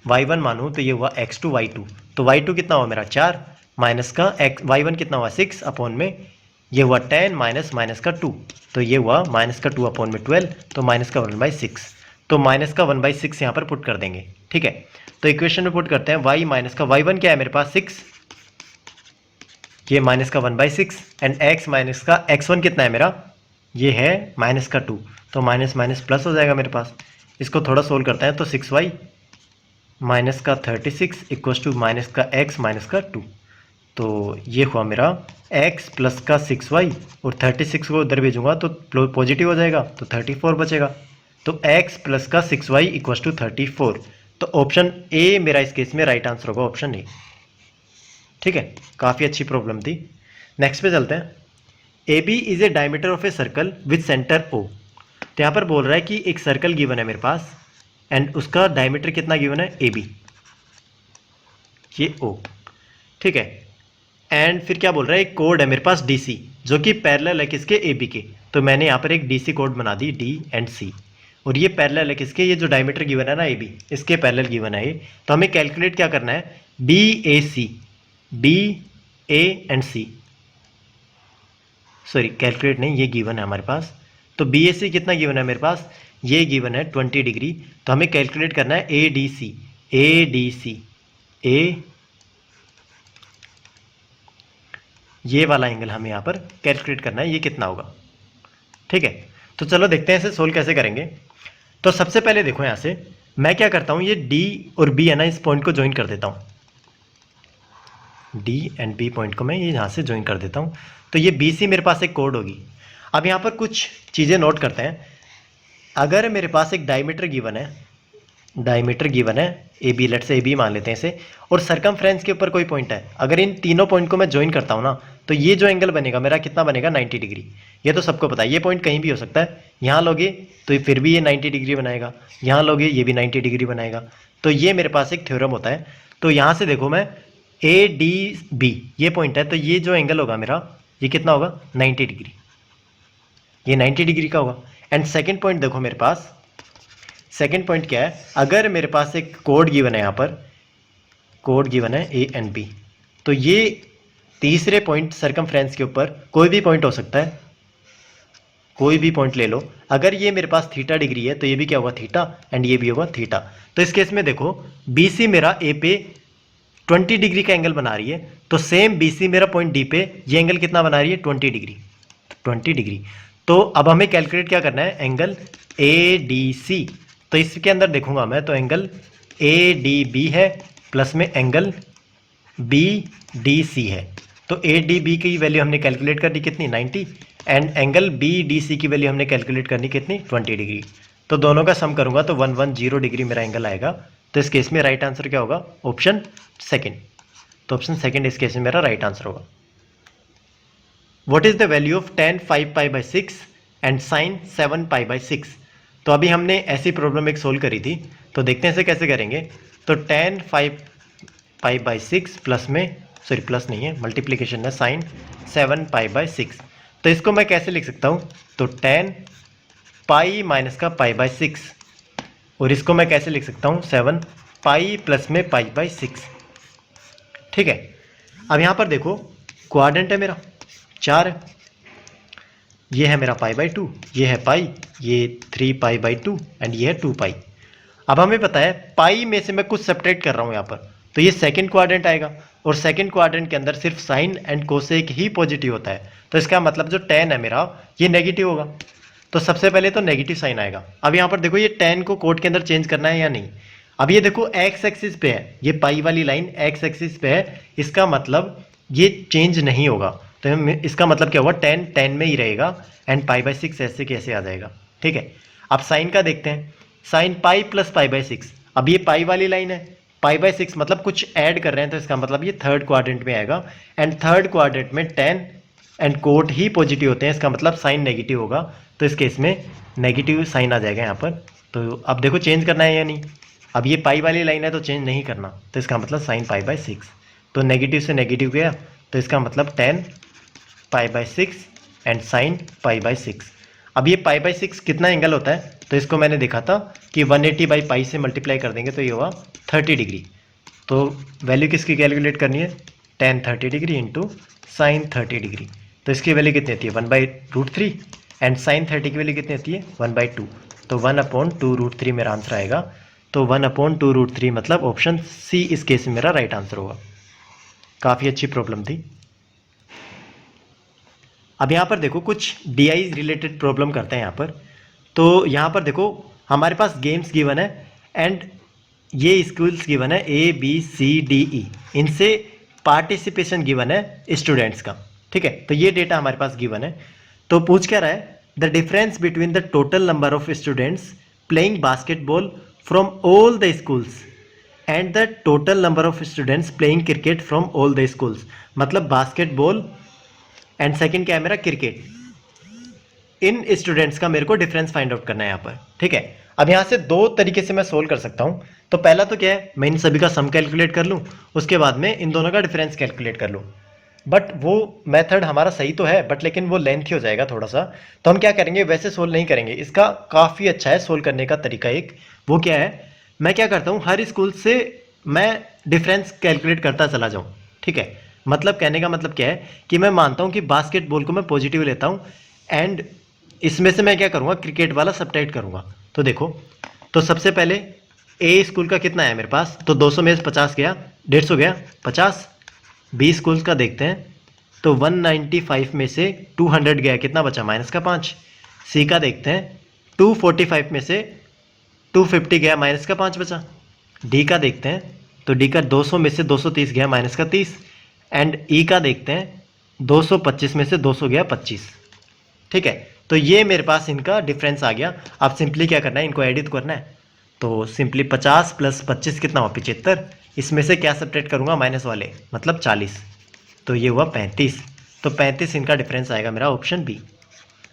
y1 मानूँ तो ये हुआ x2 y2, तो y2 कितना हुआ मेरा? 4, माइनस का y1 कितना हुआ? 6 अपॉन में ये हुआ 10 माइनस माइनस का 2, तो ये हुआ माइनस का 2 अपॉन में 12, तो माइनस का 1/6। तो माइनस का 1/6 यहाँ पर पुट कर देंगे। ठीक है, तो इक्वेशन में पुट करते हैं y माइनस का y1 क्या है मेरे पास? 6, ये माइनस का 1/6, एंड x माइनस का x1 कितना है मेरा? ये है माइनस का 2, तो माइनस माइनस प्लस हो जाएगा मेरे पास। इसको थोड़ा सोल्व करते हैं तो 6y माइनस का 36 इक्वस टू माइनस का x माइनस का 2। तो ये हुआ मेरा x प्लस का 6y, और 36 को उधर भेजूंगा तो पॉजिटिव हो जाएगा, तो 34 बचेगा। तो x प्लस का 6y इक्वस टू 34। तो ऑप्शन ए मेरा इस केस में राइट आंसर होगा, ऑप्शन ए। ठीक है, काफ़ी अच्छी प्रॉब्लम थी। नेक्स्ट पे चलते हैं। A B is a diameter of a circle with centre O. तो यहाँ पर बोल रहा है कि एक सर्कल गिवन है मेरे पास, एंड उसका डायमीटर कितना गिवन है? ए बी, ये ओ। ठीक है, एंड फिर क्या बोल रहा है? एक कोड है मेरे पास डी सी, जो कि पैरेलल है किसके? ए बी के। तो मैंने यहाँ पर एक डी सी कोड बना दी, डी एंड सी, और ये पैरेलल है किसके? ये जो डायमीटर गिवन है ना ए बी, इसके पैरेलल गिवन है ये। तो हमें कैलकुलेट क्या करना है? B A C, B A and C, sorry calculate नहीं, ये गिवन है हमारे पास। तो बी ए सी कितना गिवन है मेरे पास? ये गिवन है 20 डिग्री। तो हमें कैलकुलेट करना है A D C, A D C, ए, ये वाला एंगल हमें यहाँ पर कैलकुलेट करना है, ये कितना होगा। ठीक है, तो चलो देखते हैं इसे सोल्व कैसे करेंगे। तो सबसे पहले देखो, यहाँ से मैं क्या करता हूँ, ये डी और बी है ना, इस पॉइंट को ज्वाइन कर देता हूँ। डी एंड बी पॉइंट को मैं ये यहाँ से ज्वाइन कर देता हूँ। तो ये बी सी मेरे पास एक कोड होगी। अब यहाँ पर कुछ चीज़ें नोट करते हैं। अगर मेरे पास एक डायमीटर गिवन है ए बी, लेट से ए बी मान लेते हैं इसे, और सरकमफ्रेंस के ऊपर कोई पॉइंट है, अगर इन तीनों पॉइंट को मैं ज्वाइन करता हूँ ना, तो ये जो एंगल बनेगा मेरा कितना बनेगा, 90 डिग्री। ये तो सबको पता है, ये पॉइंट कहीं भी हो सकता है। यहाँ लोगे तो फिर भी ये 90 डिग्री बनाएगा, यहाँ लोगे ये भी 90 डिग्री बनाएगा। तो ये मेरे पास एक थ्योरम होता है। तो यहाँ से देखो मैं ए डी बी ये पॉइंट है, तो ये जो एंगल होगा मेरा, ये कितना होगा, 90 डिग्री। ये 90 डिग्री का होगा। एंड सेकेंड पॉइंट देखो मेरे पास, सेकेंड पॉइंट क्या है, अगर मेरे पास एक कोड गिवन है, यहाँ पर कोड गिवन है ए एंड बी, तो ये तीसरे पॉइंट सरकमफ्रेंस के ऊपर कोई भी पॉइंट हो सकता है, कोई भी पॉइंट ले लो। अगर ये मेरे पास थीटा डिग्री है तो ये भी क्या होगा, थीटा, एंड ये भी होगा थीटा। तो इस केस में देखो बी सी मेरा ए पे 20 डिग्री का एंगल बना रही है, तो सेम बी सी मेरा पॉइंट डी पे ये एंगल कितना बना रही है, 20 डिग्री, 20 डिग्री। तो अब हमें कैलकुलेट क्या करना है, एंगल ए डी सी। तो इसके अंदर देखूंगा मैं, तो एंगल ए डी बी है प्लस में एंगल बी डी सी है। तो ए डी बी की वैल्यू हमने कैलकुलेट करनी कितनी, 90, and angle B D C की वैल्यू हमने कैलकुलेट करनी कितनी, 20 डिग्री। तो दोनों का सम करूंगा तो 110 डिग्री मेरा एंगल आएगा। तो इस केस में राइट आंसर क्या होगा, ऑप्शन सेकेंड। तो ऑप्शन सेकेंड इस केस में मेरा राइट आंसर होगा। What is the value of tan 5 pi by 6 and sin 7 pi by 6। तो अभी हमने ऐसी प्रॉब्लम एक सोल्व करी थी, तो देखते हैं इसे कैसे करेंगे। तो tan 5 पाई बाई 6 प्लस में, सॉरी प्लस नहीं है, मल्टीप्लीकेशन है, sin 7 पाई बाई 6। तो इसको मैं कैसे लिख सकता हूँ, तो tan पाई माइनस का पाई बाई 6, और इसको मैं कैसे लिख सकता हूँ, 7 पाई प्लस में पाई बाई 6। ठीक है। अब यहाँ पर देखो क्वाड्रेंट है मेरा 4 है, ये है मेरा पाई बाई 2, ये है पाई, ये 3 पाई बाई 2 एंड ये है 2 पाई। अब हमें पता है पाई में से मैं कुछ सेपरेट कर रहा हूँ यहाँ पर, तो ये सेकंड क्वाड्रेंट आएगा, और सेकंड क्वाड्रेंट के अंदर सिर्फ साइन एंड कोसेक ही पॉजिटिव होता है। तो इसका मतलब जो tan है मेरा ये नेगेटिव होगा। तो सबसे पहले तो नेगेटिव साइन आएगा। अब यहाँ पर देखो ये tan को कोड के अंदर चेंज करना है या नहीं। अब ये देखो एक्स एक्सिस पे है, ये पाई वाली लाइन एक्स एक्सिस पे है, इसका मतलब ये चेंज नहीं होगा। तो इसका मतलब क्या हुआ, tan में ही रहेगा, एंड पाई बाई 6 ऐसे कैसे आ जाएगा। ठीक है। अब साइन का देखते हैं, sine pi plus pi by 6। अब ये पाई वाली लाइन है, पाई बाई 6 मतलब कुछ ऐड कर रहे हैं, तो इसका मतलब ये थर्ड क्वाड्रेंट में आएगा, एंड थर्ड क्वाड्रेंट में tan एंड कोट ही पॉजिटिव होते हैं, इसका मतलब साइन नेगेटिव होगा। तो इस केस में नेगेटिव साइन आ जाएगा यहाँ पर। तो अब देखो चेंज करना है या नहीं। अब ये पाई वाली लाइन है तो चेंज नहीं करना, तो इसका मतलब साइन पाई बाई 6। तो नेगेटिव से नेगेटिव गया, तो इसका मतलब tan pi by 6 and sine pi by 6। अब ये पाई बाई 6 कितना एंगल होता है, तो इसको मैंने देखा था कि 180 बाई पाई से मल्टीप्लाई कर देंगे तो ये हुआ 30 डिग्री। तो वैल्यू किसकी कैलकुलेट करनी है, tan 30 degree into sine 30 degree. तो इसकी वैल्यू कितनी होती है, 1/√3, एंड साइन 30 की वैल्यू कितनी होती है, 1/2। तो 1/2√3 मेरा आंसर आएगा। तो 1/2√3 मतलब ऑप्शन सी इस केस में मेरा राइट आंसर होगा। काफ़ी अच्छी प्रॉब्लम थी। अब यहाँ पर देखो कुछ DI रिलेटेड प्रॉब्लम करते हैं यहाँ पर। तो यहाँ पर देखो हमारे पास गेम्स गिवन है, एंड ये स्कूल्स गिवन है ABCDE, इनसे पार्टिसिपेशन गिवन है स्टूडेंट्स का। ठीक है। तो ये डेटा हमारे पास गिवन है। तो पूछ क्या रहा है, the difference between the total number of students playing basketball from all the schools and the total number of students playing cricket from all the schools. मतलब बास्केटबॉल एंड सेकंड क्या है मेरा, क्रिकेट। इन स्टूडेंट्स का मेरे को difference find out करना है यहाँ पर। ठीक है। अब यहाँ से दो तरीके से मैं सोल्व कर सकता हूँ। तो पहला तो क्या है, मैं इन सभी का सम कैलकुलेट कर लूँ, उसके बाद में इन दोनों का डिफरेंस कैलकुलेट कर लूँ। बट वो मेथड हमारा सही तो है, बट लेकिन वो लेंथी हो जाएगा थोड़ा सा। तो हम क्या करेंगे, वैसे सोल्व नहीं करेंगे। इसका काफ़ी अच्छा है सोल्व करने का तरीका एक, वो क्या है, मैं क्या करता हूँ, हर स्कूल से मैं डिफरेंस कैलकुलेट करता चला जाऊँ। ठीक है। मतलब कहने का मतलब क्या है कि मैं मानता हूँ कि बास्केटबॉल को मैं पॉजिटिव लेता हूँ, एंड इसमें से मैं क्या करूँगा, क्रिकेट वाला सब्ट्रैक्ट करूँगा। तो देखो, तो सबसे पहले ए स्कूल का कितना है मेरे पास, तो 200 में से 50 गया, 150 गया, 50। बी स्कूल्स का देखते हैं, तो 195 में से 200 गया, कितना बचा, माइनस का 5। सी का देखते हैं, 245 में से 250 गया, माइनस का 5 बचा। डी का देखते हैं, तो डी का 200 में से 230 गया, माइनस का 30। एंड ई का देखते हैं, 225 में से 200 गया 25, ठीक है। तो ये मेरे पास इनका डिफरेंस आ गया। अब सिंपली क्या करना है, इनको एडिट करना है। तो सिंपली 50 + 25 कितना हुआ 75, इसमें से क्या सब्ट्रैक्ट करूँगा माइनस वाले, मतलब 40, तो ये हुआ 35। तो 35 इनका डिफरेंस आएगा मेरा, ऑप्शन बी।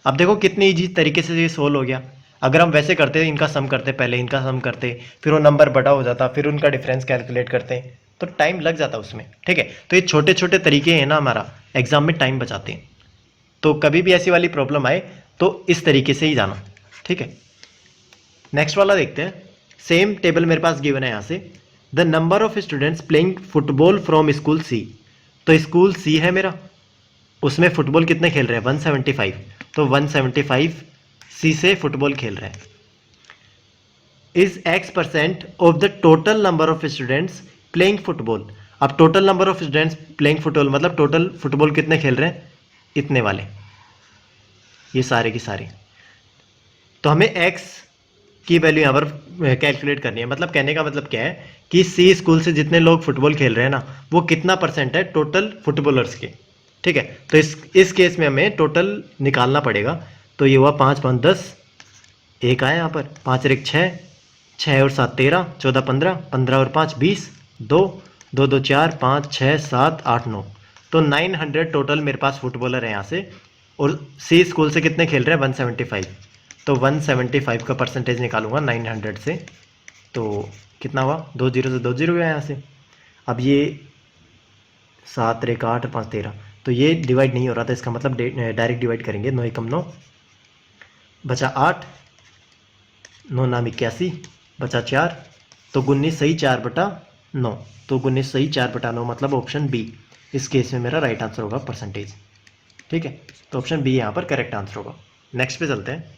अब देखो कितनी ईजी तरीके से ये सोल्व हो गया। अगर हम वैसे करते इनका सम करते, पहले इनका सम करते, फिर वो नंबर बड़ा हो जाता, फिर उनका डिफरेंस कैलकुलेट करते, तो टाइम लग जाता उसमें, ठीक है। तो ये छोटे छोटे तरीके हैं ना, हमारा एग्जाम में टाइम बचाते हैं। तो कभी भी ऐसी वाली प्रॉब्लम आए तो इस तरीके से ही जाना, ठीक है। नेक्स्ट वाला देखते हैं। सेम टेबल मेरे पास गिवन है यहाँ से, the number of students playing football from school C. तो स्कूल सी है मेरा, उसमें फुटबॉल कितने खेल रहे हैं 175, तो 175 सी से फुटबॉल खेल रहे हैं। Is X% of the total number of students playing football. अब total number of students playing football मतलब टोटल फुटबॉल कितने खेल रहे हैं, इतने वाले, ये सारे की सारे। तो हमें x की वैल्यू यहाँ पर कैलकुलेट करनी है। मतलब कहने का मतलब क्या है कि सी स्कूल से जितने लोग फुटबॉल खेल रहे हैं ना, वो कितना % है टोटल फुटबॉलर्स के, ठीक है। तो इस केस में हमें टोटल निकालना पड़ेगा। तो ये हुआ 5 × 5 = 10, एक आया यहाँ पर, 5 × 1 = 6, 6 और 7 13, 14 15, 15 और 5 20, 2 2 2 4 5 6 7 8 9, तो 900 टोटल मेरे पास फुटबॉलर है यहाँ से। और सी स्कूल से कितने खेल रहे हैं 175, तो 175 का परसेंटेज निकालूंगा 900 से, तो कितना हुआ, 2 0 से 2 0 गया यहाँ से। अब ये 7 × 1 = 8, 5 13, तो ये डिवाइड नहीं हो रहा था, इसका मतलब डायरेक्ट डिवाइड करेंगे। 9 × 1 = 9, बचा 8, 9 × 9 = 81, बचा 4, तो 19 सही 4/9, तो 19 सही 4/9, मतलब ऑप्शन बी इस केस में मेरा राइट आंसर होगा परसेंटेज, ठीक है। तो ऑप्शन बी यहाँ पर करेक्ट आंसर होगा। नेक्स्ट पे चलते हैं।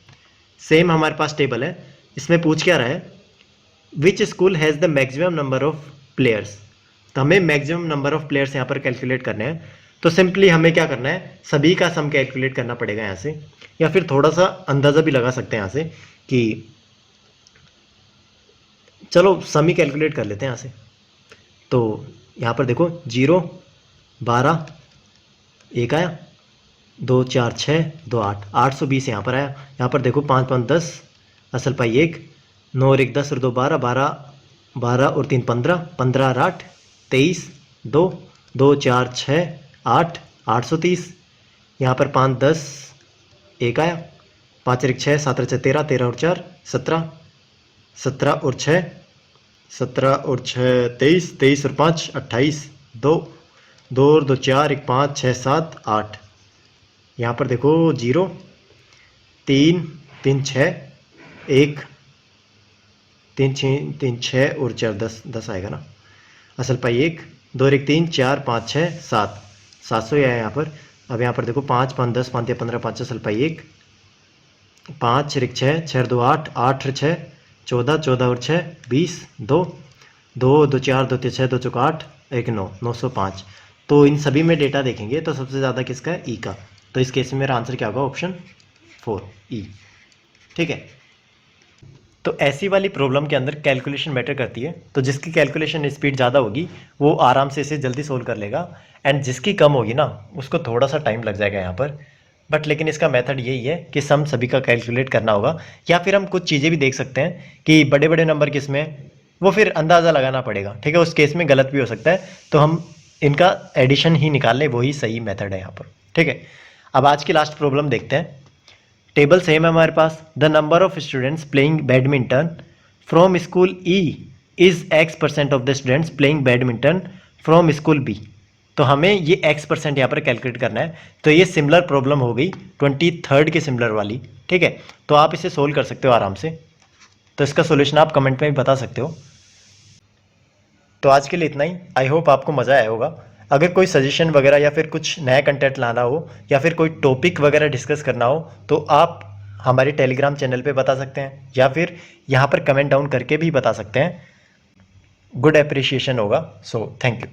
सेम हमारे पास टेबल है, इसमें पूछ क्या रहा है, which school has the maximum number of players. तो हमें मैक्सिमम नंबर ऑफ प्लेयर्स यहाँ पर कैलकुलेट करने हैं। तो सिंपली हमें क्या करना है, सभी का सम कैलकुलेट करना पड़ेगा यहाँ से, या फिर थोड़ा सा अंदाज़ा भी लगा सकते हैं यहाँ से कि चलो सम ही कैलकुलेट कर लेते हैं यहाँ से। तो यहाँ पर देखो 0 12 एक आया, 2 4 6 2 8, 820 यहाँ पर आया। यहाँ पर देखो 5 × 5 = 10, असल पाई 1, 9 और 1 10 और 2 12, 12 12 और 3 15, 15 और 8 23, 2 2 4 6 8, 830। यहाँ पर 5 10 एक आया, 5 और 1 6, 7 और 6 13, 13 और 4 17, 17 और 6 17 और 6 23, 23 और 5 28, 2 2 और 2 4, 1 5 6 7 8। यहाँ पर देखो 0 3 3 6 1 3 6 3 6 और 4 10 10 आएगा ना, असल पाई 1 2 और 1 3 4 5 6 7 700 ही आया यहाँ पर। अब यहाँ पर देखो 5 5 10 5 15 5, असल पाई 1 5 और 1 6 6 और 2 8 8 और 6 14 14 और 6 20 2 2 2 4 2 3 6 2 4 8 1 9 905। तो इन सभी में डेटा देखेंगे तो सबसे ज़्यादा किसका है, ई का। तो इस केस में मेरा आंसर क्या होगा, ऑप्शन 4 ई, ठीक है। तो ऐसी वाली प्रॉब्लम के अंदर कैलकुलेशन मैटर करती है। तो जिसकी कैलकुलेशन स्पीड ज़्यादा होगी वो आराम से इसे जल्दी सोल्व कर लेगा, एंड जिसकी कम होगी ना उसको थोड़ा सा टाइम लग जाएगा यहाँ पर। बट लेकिन इसका मेथड यही है कि सम सभी का कैलकुलेट करना होगा, या फिर हम कुछ चीज़ें भी देख सकते हैं कि बड़े बड़े नंबर किस में, वो फिर अंदाज़ा लगाना पड़ेगा, ठीक है। उस केस में गलत भी हो सकता है, तो हम इनका एडिशन ही निकाल लें, वही सही मेथड है यहाँ पर, ठीक है। अब आज की लास्ट प्रॉब्लम देखते हैं। टेबल सेम है हमारे पास, the number of students playing badminton from school E is X% of the students playing badminton from school B. तो हमें ये X% यहाँ पर कैलकुलेट करना है। तो ये सिमिलर प्रॉब्लम हो गई 23rd के सिमिलर वाली, ठीक है। तो आप इसे सोल्व कर सकते हो आराम से। तो इसका सोल्यूशन आप कमेंट में भी बता सकते हो। तो आज के लिए इतना ही। आई होप आपको मज़ा आया होगा। अगर कोई सजेशन वगैरह या फिर कुछ नया कंटेंट लाना हो या फिर कोई टॉपिक वगैरह डिस्कस करना हो तो आप हमारे टेलीग्राम चैनल पे बता सकते हैं, या फिर यहाँ पर कमेंट डाउन करके भी बता सकते हैं। गुड अप्रिशिएशन होगा। So thank you.